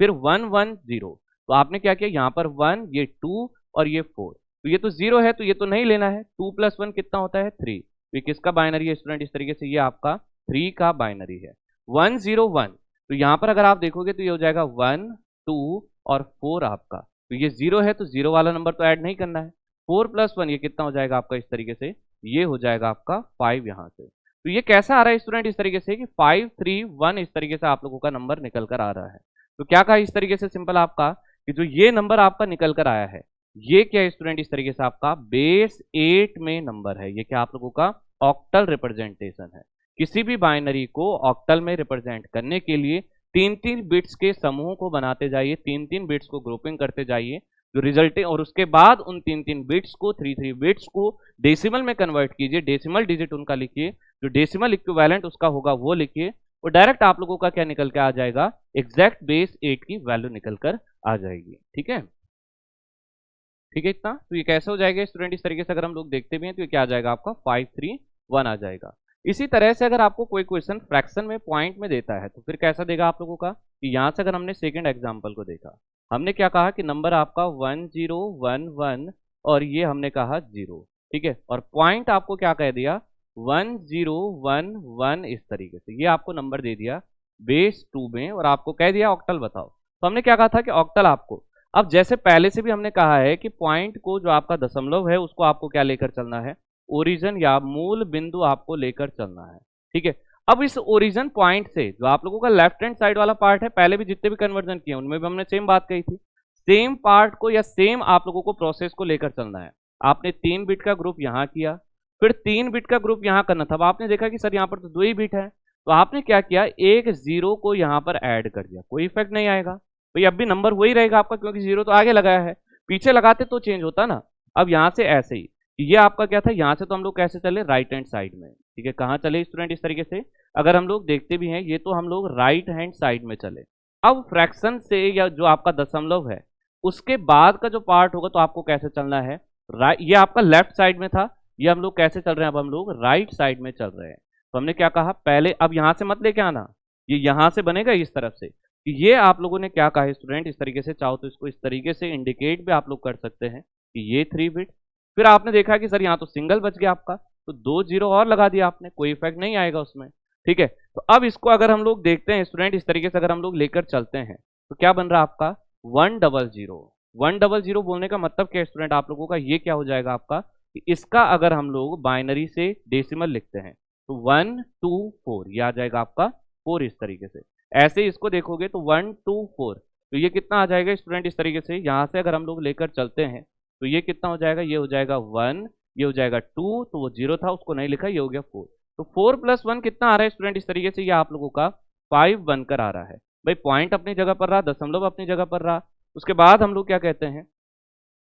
फिर 1 1 0, तो आपने क्या किया यहाँ पर 1, ये 2 और ये 4, तो ये तो 0 है तो ये तो नहीं लेना है। 2 + 1 कितना होता है 3, तो ये किसका बाइनरी है स्टूडेंट इस तरीके से, ये आपका 3 का बाइनरी है। 1 0 1, तो यहाँ पर अगर आप देखोगे तो ये हो जाएगा 1 2 और 4 आपका, तो ये 0 है तो 0 वाला नंबर तो ऐड नहीं करना है। 4 + 1 ये कितना हो जाएगा आपका इस तरीके से, ये हो जाएगा आपका 5 यहाँ से। तो ये कैसा आ रहा है स्टूडेंट इस तरीके से कि 5 3 1 इस तरीके से आप लोगों का नंबर निकल कर आ रहा है। तो क्या कहा इस तरीके से सिंपल आपका कि जो ये नंबर आपका निकल कर आया है ये क्या है स्टूडेंट इस तरीके से आपका बेस 8 में नंबर है। ये क्या आप लोगों का ऑक्टल रिप्रेजेंटेशन है। किसी भी बाइनरी को ऑक्टल में रिप्रेजेंट करने के लिए 3-3 बिट्स के समूह को बनाते जाइए, 3-3 बिट्स को ग्रुपिंग करते जाइए जो रिजल्ट, और उसके बाद उन 3-3 बिट्स को 3-3 बिट्स को डेसिमल में कन्वर्ट कीजिए, डेसिमल डिजिट उनका लिखिए, जो डेसिमल इक्विवेलेंट उसका होगा वो लिखिए, और डायरेक्ट आप लोगों का क्या निकल के आ जाएगा, एग्जैक्ट बेस 8 की वैल्यू निकल कर आ जाएगी। ठीक है, ठीक है इतना। तो ये कैसे हो जाएगा स्टूडेंट इस तरीके से अगर हम लोग देखते भी हैं तो ये क्या आ जाएगा आपका 5 3 1 आ जाएगा। इसी तरह से अगर आपको कोई क्वेश्चन फ्रैक्शन में पॉइंट में देता है तो फिर कैसा देगा आप लोगों का, कि यहाँ से अगर हमने सेकंड एग्जांपल को देखा, हमने क्या कहा कि नंबर आपका 1 0 1 1 और ये हमने कहा 0, ठीक है, और पॉइंट आपको क्या कह दिया 1 0 1 1 इस तरीके से, ये आपको नंबर दे दिया बेस 2 में और आपको कह दिया ऑक्टल बताओ। तो हमने क्या कहा था कि ऑक्टल आपको, अब जैसे पहले से भी हमने कहा है कि पॉइंट को जो आपका दशमलव है उसको आपको क्या लेकर चलना है, ओरिजिन या मूल बिंदु आपको लेकर चलना है। ठीक है, अब इस ओरिजिन पॉइंट से जो आप लोगों का लेफ्ट हैंड साइड वाला पार्ट है, पहले भी जितने भी कन्वर्जन किए उनमें भी हमने सेम बात कही थी, सेम पार्ट को या सेम आप लोगों को प्रोसेस को लेकर चलना है। आपने 3 बिट का ग्रुप यहाँ किया, फिर 3 बिट का ग्रुप यहाँ करना था। अब आपने देखा कि सर यहाँ पर तो 2 ही बिट है, तो आपने क्या किया, एक जीरो को यहाँ पर ऐड कर दिया, कोई इफेक्ट नहीं आएगा भाई, अब भी नंबर वही रहेगा आपका क्योंकि जीरो तो आगे लगाया है, पीछे लगाते तो चेंज होता ना। अब यहाँ से ऐसे ही, ये आपका क्या था, यहाँ से तो हम लोग कैसे चले राइट हैंड साइड में, ठीक है, कहाँ चले स्टूडेंट इस तरीके से, अगर हम लोग देखते भी हैं ये तो हम लोग राइट हैंड साइड में चले। अब फ्रैक्शन से या जो आपका दशमलव है उसके बाद का जो पार्ट होगा तो आपको कैसे चलना है, राइट, ये आपका लेफ्ट साइड में था, ये हम लोग कैसे चल रहे हैं, अब हम लोग राइट साइड में चल रहे हैं। तो हमने क्या कहा पहले, अब यहाँ से मत लेके आना, ये यहाँ से बनेगा इस तरफ से, ये आप लोगों ने क्या कहा स्टूडेंट इस तरीके से, चाहो तो इसको इस तरीके से इंडिकेट भी आप लोग कर सकते हैं कि ये 3 बिट। फिर आपने देखा कि सर यहाँ तो सिंगल बच गया आपका, तो 2 जीरो और लगा दिया आपने, कोई इफेक्ट नहीं आएगा उसमें। ठीक है, तो अब इसको अगर हम लोग देखते हैं स्टूडेंट इस तरीके से अगर हम लोग लेकर चलते हैं तो क्या बन रहा है आपका 1 0 0। 1 0 0 बोलने का मतलब क्या स्टूडेंट आप लोगों का, ये क्या हो जाएगा आपका कि इसका अगर हम लोग बाइनरी से डेसिमल लिखते हैं तो 1 2 4 ये आ जाएगा आपका 4 इस तरीके से। ऐसे ही इसको देखोगे तो 1 2 4, तो ये कितना आ जाएगा स्टूडेंट इस तरीके से, यहाँ से अगर हम लोग लेकर चलते हैं तो ये कितना हो जाएगा, ये हो जाएगा 1, ये हो जाएगा 2, तो वो 0 था उसको नहीं लिखा, ये हो गया 4। तो 4 + 1 कितना आ रहा है स्टूडेंट इस तरीके से, ये आप लोगों का 5 बनकर आ रहा है। भाई पॉइंट अपनी जगह पर रहा, दशमलव अपनी जगह पर रहा, उसके बाद हम लोग क्या कहते हैं,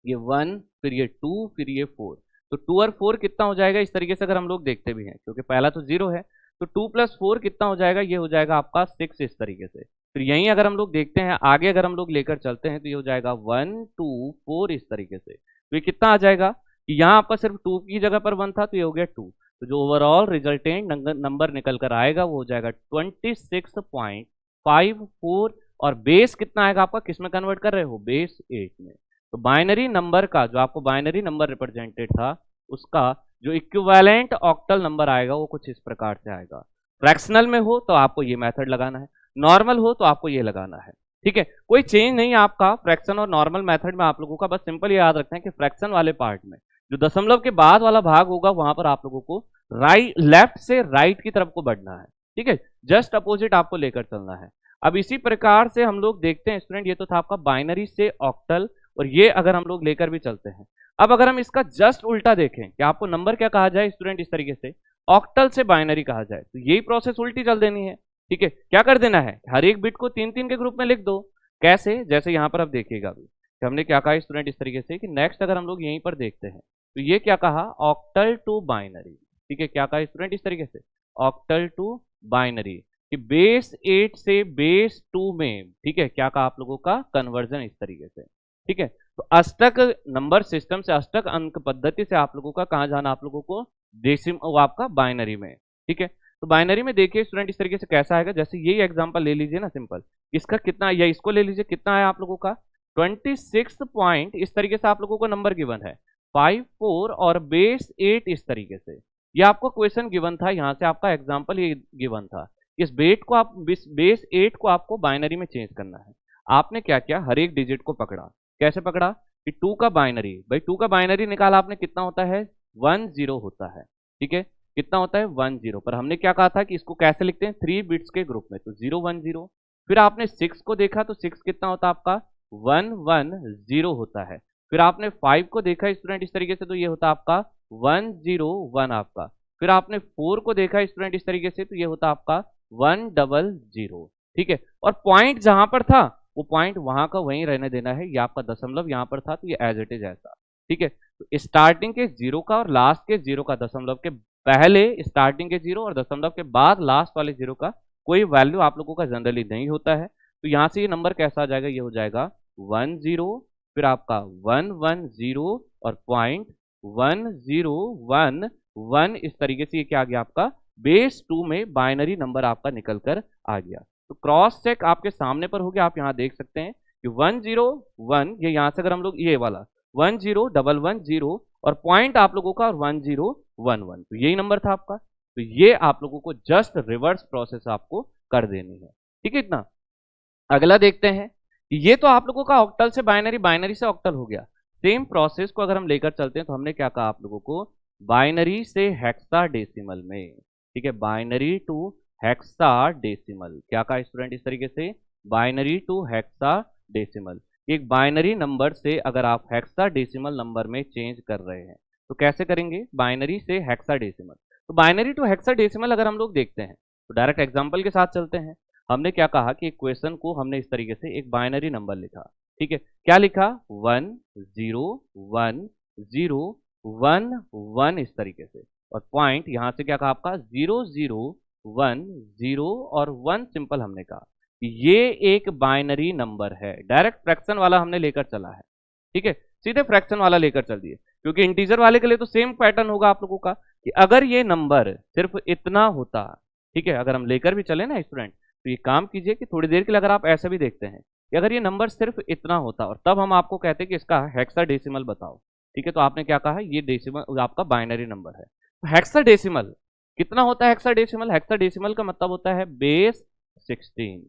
ये 1 फिर ये 2 फिर ये 4, तो 2 और 4 कितना हो जाएगा इस तरीके से अगर हम लोग देखते भी हैं, क्योंकि पहला तो 0 है, तो 2 + 4 कितना हो जाएगा, ये हो जाएगा आपका 6 इस तरीके से। फिर यहीं अगर हम लोग देखते हैं आगे अगर हम लोग लेकर चलते हैं तो ये हो जाएगा 1 2 4 इस तरीके से। तो ये कितना आ जाएगा कि यहाँ आपका सिर्फ 2 की जगह पर 1 था तो ये हो गया 2, तो जो ओवरऑल रिजल्टेंट नंबर निकल कर आएगा वो हो जाएगा 26.54, और बेस कितना आएगा आपका, किस में कन्वर्ट कर रहे हो, बेस 8 में। तो बाइनरी नंबर का जो आपको बाइनरी नंबर रिप्रेजेंटेड था उसका जो इक्विवेलेंट ऑक्टल नंबर आएगा वो कुछ इस प्रकार से आएगा। फ्रैक्शनल में हो तो आपको ये मेथड लगाना है, नॉर्मल हो तो आपको ये लगाना है। ठीक है, कोई चेंज नहीं है आपका फ्रैक्शन और नॉर्मल मेथड में आप लोगों का, बस सिंपल याद रखना है कि फ्रैक्शन वाले पार्ट में जो दशमलव के बाद वाला भाग होगा वहां पर आप लोगों को लेफ्ट से राइट की तरफ को बढ़ना है। ठीक है, जस्ट अपोजिट आपको लेकर चलना है। अब इसी प्रकार से हम लोग देखते हैं स्टूडेंट, ये तो था आपका बाइनरी से ऑक्टल, और ये अगर हम लोग लेकर भी चलते हैं। अब अगर हम इसका जस्ट उल्टा देखें कि आपको नंबर क्या कहा जाए स्टूडेंट, इस तरीके से ऑक्टल से बाइनरी कहा जाए, तो यही प्रोसेस उल्टी चल देनी है। ठीक है, क्या कर देना है, हर एक बिट को 3-3 के ग्रुप में लिख दो। कैसे, जैसे यहां पर अब देखिएगा अभी कि हमने क्या कहा स्टूडेंट, इस तरीके से कि नेक्स्ट अगर हम लोग यहीं पर देखते हैं तो ये क्या कहा, ऑक्टल टू बाइनरी। ठीक है, क्या कहा स्टूडेंट, इस तरीके से ऑक्टल टू बाइनरी कि बेस 8 से बेस 2 में, ठीक है, क्या कहा आप लोगों का कन्वर्जन इस तरीके से। ठीक है, तो अष्टक नंबर सिस्टम से, अष्टक अंक पद्धति से आप लोगों का कहां जाना, आप लोगों को वो आपका बाइनरी में। ठीक है, तो बाइनरी में देखिए स्टूडेंट इस तरीके से कैसा आएगा, जैसे यही एग्जांपल ले लीजिए ना सिंपल, इसका कितना, या इसको ले लीजिए, कितना है आप लोगों का 26 पॉइंट, इस तरीके से आप लोगों को नंबर गिवन है 5, 4 और बेस 8 इस तरीके से। ये आपको क्वेश्चन गिवन था, यहां से आपका एग्जांपल ये गिवन था। इस बेट को आप बेस 8 को आपको बाइनरी में चेंज करना है। आपने क्या किया, हर एक डिजिट को पकड़ा। कैसे पकड़ा कि 2 का बाइनरी, भाई 2 का बाइनरी निकाला आपने, कितना होता है 10 होता है। ठीक है, कितना होता है 10, पर हमने क्या कहा था कि इसको कैसे लिखते हैं 3 बिट्स के ग्रुप में, तो 010। फिर आपने 6 को देखा तो 6 कितना होता है आपका 110 होता है। फिर आपने 5 को देखा स्टूडेंट इस तरीके से, तो ये होता आपका 101 आपका। फिर आपने 4 को देखा स्टूडेंट इस तरीके से, तो ये होता आपका 100। ठीक है, और पॉइंट जहां पर था वो पॉइंट वहां का वहीं रहने देना है। ये आपका दशमलव यहां पर था तो ये एज इट इज ऐसा। ठीक है, तो स्टार्टिंग के 0 का और लास्ट के 0 का, दशमलव के पहले स्टार्टिंग के 0 और दशमलव के बाद लास्ट वाले 0 का कोई वैल्यू आप लोगों का जनरली नहीं होता है। तो यहां से ये नंबर कैसा आ जाएगा, ये हो जाएगा 10, फिर आपका 110 और पॉइंट 1011, इस तरीके से ये क्या आ गया आपका बेस 2 में बाइनरी नंबर आपका निकल कर आ गया। तो क्रॉस चेक आपके सामने पर हो गया, आप यहाँ देख सकते हैं कि 101, ये यहाँ से अगर हम लोग ये वाला 10110 और पॉइंट आप लोगों का 1011, तो यही नंबर था आपका। तो ये आप लोगों को जस्ट रिवर्स प्रोसेस आपको कर देनी है। ठीक है, इतना। अगला देखते हैं, ये तो आप लोगों का ऑक्टल से बाइनरी, बाइनरी से ऑक्टल हो गया। सेम प्रोसेस को अगर हम लेकर चलते हैं तो हमने क्या कहा आप लोगों को, बाइनरी से हेक्साडेसिमल में। ठीक है, बाइनरी टू हेक्साडेसिमल, क्या कहा स्टूडेंट इस तरीके से, बाइनरी टू हेक्साडेसिमल। एक बाइनरी नंबर से अगर आप हेक्साडेसिमल नंबर में चेंज कर रहे हैं तो कैसे करेंगे, बाइनरी से हेक्साडेसिमल। तो बाइनरी टू हेक्साडेसिमल अगर हम लोग देखते हैं तो डायरेक्ट एग्जांपल के साथ चलते हैं। हमने क्या कहा कि इक्वेशन को हमने इस तरीके से एक बाइनरी नंबर लिखा। ठीक है, क्या लिखा 101011 इस तरीके से, और पॉइंट यहां से क्या कहा आपका 0010 और 1 सिंपल हमने कहा ये एक बाइनरी नंबर है। डायरेक्ट फ्रैक्शन वाला हमने लेकर चला है। ठीक है, सीधे फ्रैक्शन वाला लेकर चल दिए, क्योंकि इंटीजर वाले के लिए तो सेम पैटर्न होगा आप लोगों का कि अगर ये नंबर सिर्फ इतना होता, ठीक है, अगर हम लेकर भी चले ना स्टूडेंट, तो ये काम कीजिए कि थोड़ी देर के लिए अगर आप ऐसा भी देखते हैं कि अगर ये नंबर सिर्फ इतना होता और तब हम आपको कहते हैं कि इसका हेक्साडेसिमल बताओ। ठीक है, तो आपने क्या कहा, ये डेसिमल आपका बाइनरी नंबर है। तो हेक्साडेसिमल कितना होता है, हेक्साडेसिमल, हेक्साडेसिमल का मतलब होता है बेस 16,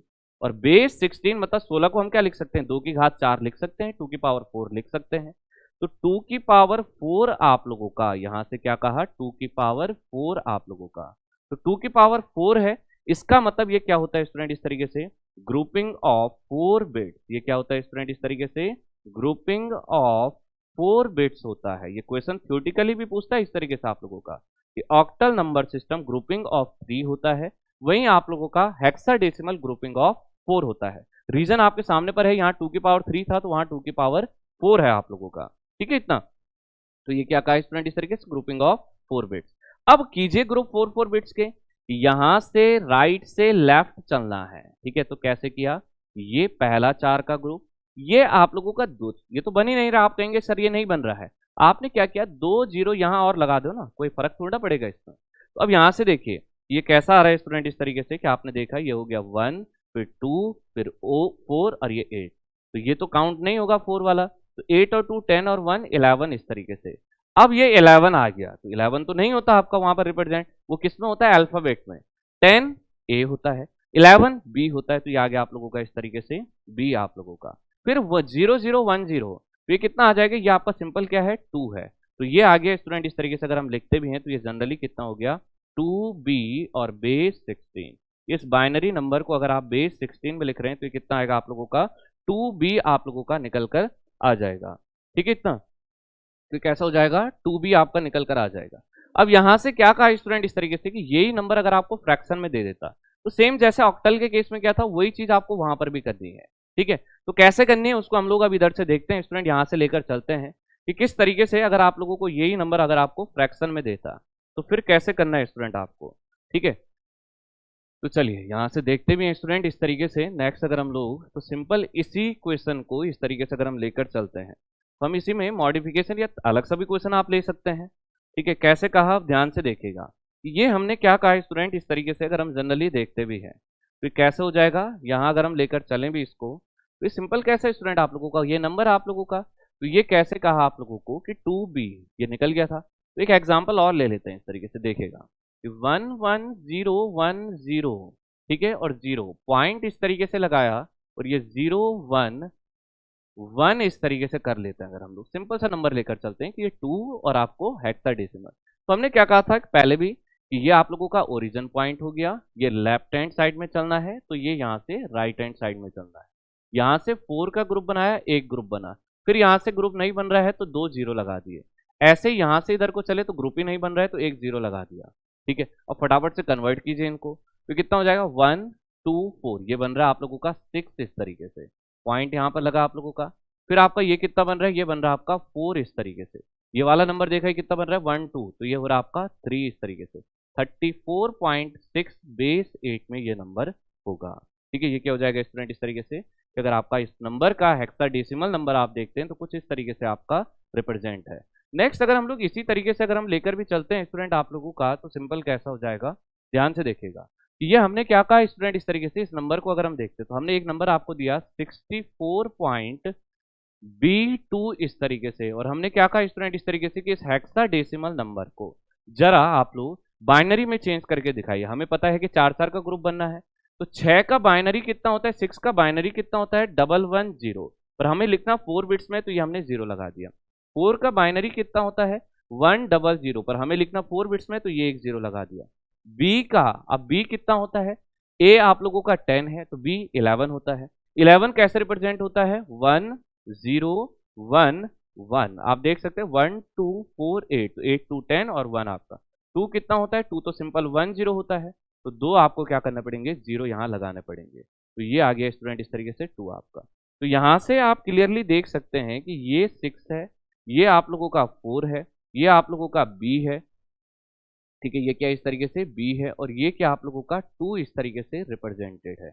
और बेस 16 मतलब 16 को हम क्या लिख सकते हैं, 2 की घात 4 लिख सकते हैं, 2 की पावर 4 लिख सकते हैं। तो 2 की पावर 4 आप लोगों का, यहां से क्या कहा 2 की पावर 4 आप लोगों का, तो 2 की पावर 4 है। इसका मतलब ये क्या होता है स्टूडेंट इस तरीके से, ग्रुपिंग ऑफ 4 बिट्स। ये क्या होता है स्टूडेंट इस तरीके से, ग्रुपिंग ऑफ 4 बिट्स होता है। ये क्वेश्चन थ्योरेटिकली भी पूछता है इस तरीके से आप लोगों का कि octal number system grouping of 3 होता है, वहीं आप लोगों का हेक्साडेसिमल ग्रुपिंग ऑफ 4 होता है। रीजन आपके सामने पर है, यहाँ 2 की पावर 3 था तो वहां 2 की पावर 4 है आप लोगों का। ठीक है, इतना। तो ये क्या कहा स्टूडेंट इस तरीके से, ग्रुपिंग ऑफ 4 बिट्स। अब कीजिए ग्रुप 4 बिट्स के, यहां से राइट से लेफ्ट चलना है। ठीक है, तो कैसे किया, ये पहला 4 का ग्रुप, ये आप लोगों का दो, ये तो बन ही नहीं रहा, आप कहेंगे सर ये नहीं बन रहा है। आपने क्या किया, 2 0 यहां और लगा दो ना, कोई फर्क थोड़ा पड़ेगा इसमें। तो अब यहां से देखिए ये कैसा आ रहा है स्टूडेंट इस तरीके से कि आपने देखा ये हो गया 1, फिर 2, फिर 4 और ये 8, तो ये तो काउंट नहीं होगा 4 वाला। तो 8 और 2 10 और 1 11 इस तरीके से। अब ये 11 आ गया, तो 11 तो नहीं होता आपका वहां पर रिप्रेजेंट, वो किस में होता है, अल्फाबेट में। 10 ए होता है, 11 बी होता है, तो ये आ गया आप लोगों का इस तरीके से बी आप लोगों का। फिर वो 0010, तो ये कितना आ जाएगा, ये आपका सिंपल क्या है, 2 है। तो ये आ गया स्टूडेंट इस तरीके से अगर हम लिखते भी हैं तो ये जनरली कितना हो गया, 2b और बेस 16। इस बाइनरी नंबर को अगर आप बेस 16 में लिख रहे हैं तो ये कितना आएगा आप लोगों का, 2b आप लोगों का निकल कर आ जाएगा। ठीक है, इतना तो कैसा हो जाएगा, 2b आपका निकल कर आ जाएगा। अब यहां से क्या कहा स्टूडेंट इस तरीके से कि यही नंबर अगर आपको फ्रैक्शन में दे देता, तो सेम जैसे ऑक्टल के केस में क्या था वही चीज आपको वहां पर भी करनी है। ठीक है, तो कैसे करनी है उसको हम लोग अब इधर से देखते हैं स्टूडेंट, यहां से लेकर चलते हैं कि किस तरीके से अगर आप लोगों को यही नंबर अगर आपको फ्रैक्शन में देता तो फिर कैसे करना है स्टूडेंट आपको। ठीक है, तो चलिए यहां से देखते भी हैं स्टूडेंट इस तरीके से। नेक्स्ट अगर हम लोग तो सिंपल इसी क्वेश्चन को इस तरीके से अगर हम लेकर चलते हैं तो हम इसी में मॉडिफिकेशन या अलग सा भी क्वेश्चन आप ले सकते हैं। ठीक है, कैसे कहा आप ध्यान से देखिएगा, ये हमने क्या कहा स्टूडेंट इस तरीके से अगर हम जनरली देखते भी हैं तो ये कैसे हो जाएगा, यहाँ अगर हम लेकर चलें भी इसको तो ये सिंपल कैसे स्टूडेंट आप लोगों का ये नंबर आप लोगों का, तो ये कैसे कहा आप लोगों को कि 2b ये निकल गया था। तो एक एग्जाम्पल और ले लेते हैं इस तरीके से, देखेगा 11010, ठीक है, और 0 पॉइंट इस तरीके से लगाया और ये 011 इस तरीके से कर लेते हैं। अगर हम लोग सिंपल सा नंबर लेकर चलते हैं कि ये 2 और आपको हेक्साडेसिमल, तो हमने क्या कहा था पहले भी कि ये आप लोगों का ओरिजिन पॉइंट हो गया, ये लेफ्ट हैंड साइड में चलना है तो ये यहाँ से राइट हैंड साइड में चलना है। यहाँ से 4 का ग्रुप बनाया, एक ग्रुप बना, फिर यहाँ से ग्रुप नहीं बन रहा है तो 2 जीरो लगा दिए, ऐसे ही यहाँ से इधर को चले तो ग्रुप ही नहीं बन रहा है तो एक जीरो लगा दिया। ठीक है, और फटाफट से कन्वर्ट कीजिए इनको, तो कितना हो जाएगा 1 2 4, ये बन रहा है आप लोगों का 6 इस तरीके से, पॉइंट यहाँ पर लगा आप लोगों का। फिर आपका ये कितना बन रहा है, ये बन रहा है आपका 4 इस तरीके से। ये वाला नंबर देखा है कितना बन रहा है 1 2, तो ये हो रहा है आपका 3 इस तरीके से। 34.6 बेस 8 में ये नंबर होगा। ठीक है, ये क्या हो जाएगा स्टूडेंट इस तरीके से कि अगर आपका इस नंबर का हेक्साडेसिमल नंबर आप देखते हैं तो कुछ इस तरीके से आपका रिप्रेजेंट है। नेक्स्ट अगर हम लोग इसी तरीके से अगर हम लेकर भी चलते हैं स्टूडेंट आप लोगों का, तो सिंपल कैसा हो जाएगा, ध्यान से देखिएगा। ये हमने क्या कहा स्टूडेंट इस तरीके से, इस नंबर को अगर हम देखते हैं तो हमने एक नंबर आपको दिया 64.B2 इस तरीके से, और हमने क्या कहा स्टूडेंट इस तरीके से कि इस हेक्साडेसिमल नंबर को जरा आप लोग बाइनरी में चेंज करके दिखाइए। हमें पता है कि 4 का ग्रुप बनना है, तो 6 का बाइनरी कितना होता है, 6 का बाइनरी कितना होता है 110, पर हमें लिखना 4 बिट्स में, तो ये हमने 0 लगा दिया। 4 का बाइनरी कितना होता है 100, पर हमें लिखना 4 बिट्स में, तो ये एक 0 लगा दिया। बी का, अब बी कितना होता है, ए आप लोगों का 10 है तो बी 11 होता है। 11 कैसे रिप्रेजेंट होता है 1 0 1 1, आप देख सकते हैं 1 2 4 8, तो 8 2 10 और 1 आपका 2 कितना होता है, 2 तो सिंपल 1 0 होता है, तो 2 आपको क्या करना पड़ेंगे 0 यहाँ लगाने पड़ेंगे, तो ये आ गया स्टूडेंट इस तरीके से 2 आपका। तो यहाँ से आप क्लियरली देख सकते हैं कि ये 6 है, ये आप लोगों का 4 है, ये आप लोगों का बी है। ठीक है, ये क्या इस तरीके से बी है, और ये क्या आप लोगों का 2 इस तरीके से रिप्रेजेंटेड है।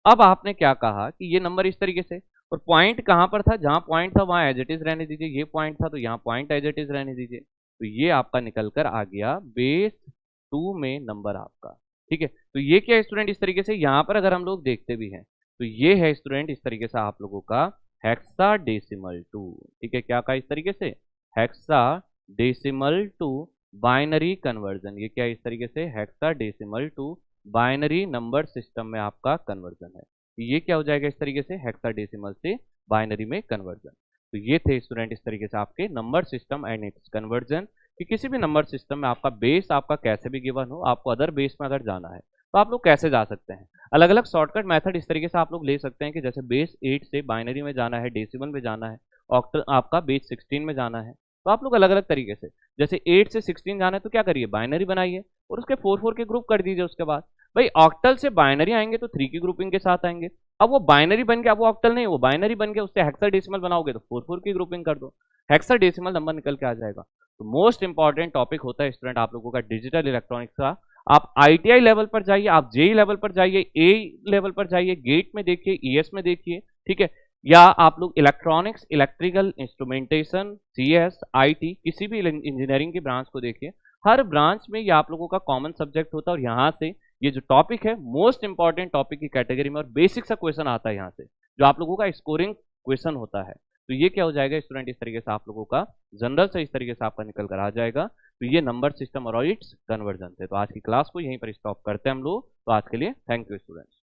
अब आपने क्या कहा कि ये नंबर इस तरीके से, और पॉइंट कहां पर था, जहां पॉइंट था वहां एज इट इज रहने दीजिए, ये पॉइंट था तो यहाँ पॉइंट एज इट इज रहने दीजिए, तो ये आपका निकल कर आ गया बेस 2 में नंबर आपका। ठीक है, तो ये क्या स्टूडेंट इस तरीके से, यहाँ पर अगर हम लोग देखते भी हैं तो ये है स्टूडेंट इस तरीके से आप लोगों का हेक्साडेसिमल 2। ठीक है, क्या कहा इस तरीके से हेक्साडेसिमल 2 बाइनरी कन्वर्जन, ये क्या इस तरीके से hexadecimal to binary number system में आपका कन्वर्जन है। ये क्या हो जाएगा इस तरीके से हेक्साडेसिमल से बाइनरी में कन्वर्जन। तो ये थे स्टूडेंट इस तरीके से आपके number system and it's conversion, कि किसी भी नंबर सिस्टम में आपका बेस आपका कैसे भी गिवन हो, आपको अदर बेस में अगर जाना है तो आप लोग कैसे जा सकते हैं। अलग अलग शॉर्टकट मेथड इस तरीके से आप लोग ले सकते हैं कि जैसे बेस 8 से बाइनरी में जाना है, डेसिमल में जाना है, ऑक्टल आपका बेस 16 में जाना है, तो आप लोग अलग अलग तरीके से, जैसे 8 से 16 जाना है तो क्या करिए बाइनरी बनाइए और उसके 4 के ग्रुप कर दीजिए। उसके बाद भाई ऑक्टल से बाइनरी आएंगे तो 3 की ग्रुपिंग के साथ आएंगे, अब वो बाइनरी बन गया, अब वो ऑक्टल नहीं, वो बाइनरी बन गया, उससे हेक्साडेसिमल बनाओगे तो 4 की ग्रुपिंग कर दो, हेक्साडेसिमल नंबर निकल के आ जाएगा। तो मोस्ट इंपॉर्टेंट टॉपिक होता है स्टूडेंट आप लोगों का डिजिटल इलेक्ट्रॉनिक्स का। आप आईटीआई लेवल पर जाइए, आप जेई लेवल पर जाइए, ए लेवल पर जाइए, गेट में देखिए, ईएस में देखिए, ठीक है, या आप लोग electronics, electrical, instrumentation, CS, IT, किसी भी इंजीनियरिंग की ब्रांच को देखिए, हर ब्रांच में ये आप लोगों का कॉमन सब्जेक्ट होता है, और यहाँ से ये जो टॉपिक है मोस्ट इंपॉर्टेंट टॉपिक की कैटेगरी में, और बेसिक सा क्वेश्चन आता है यहाँ से जो आप लोगों का स्कोरिंग क्वेश्चन होता है। तो ये क्या हो जाएगा स्टूडेंट, इस तरीके से आप लोगों का जनरल से इस तरीके से आपका निकल कर आ जाएगा। तो ये नंबर सिस्टम और इट्स कन्वर्जन थे। तो आज की क्लास को यहीं पर स्टॉप करते हैं हम लोग। तो आज के लिए थैंक यू स्टूडेंट्स।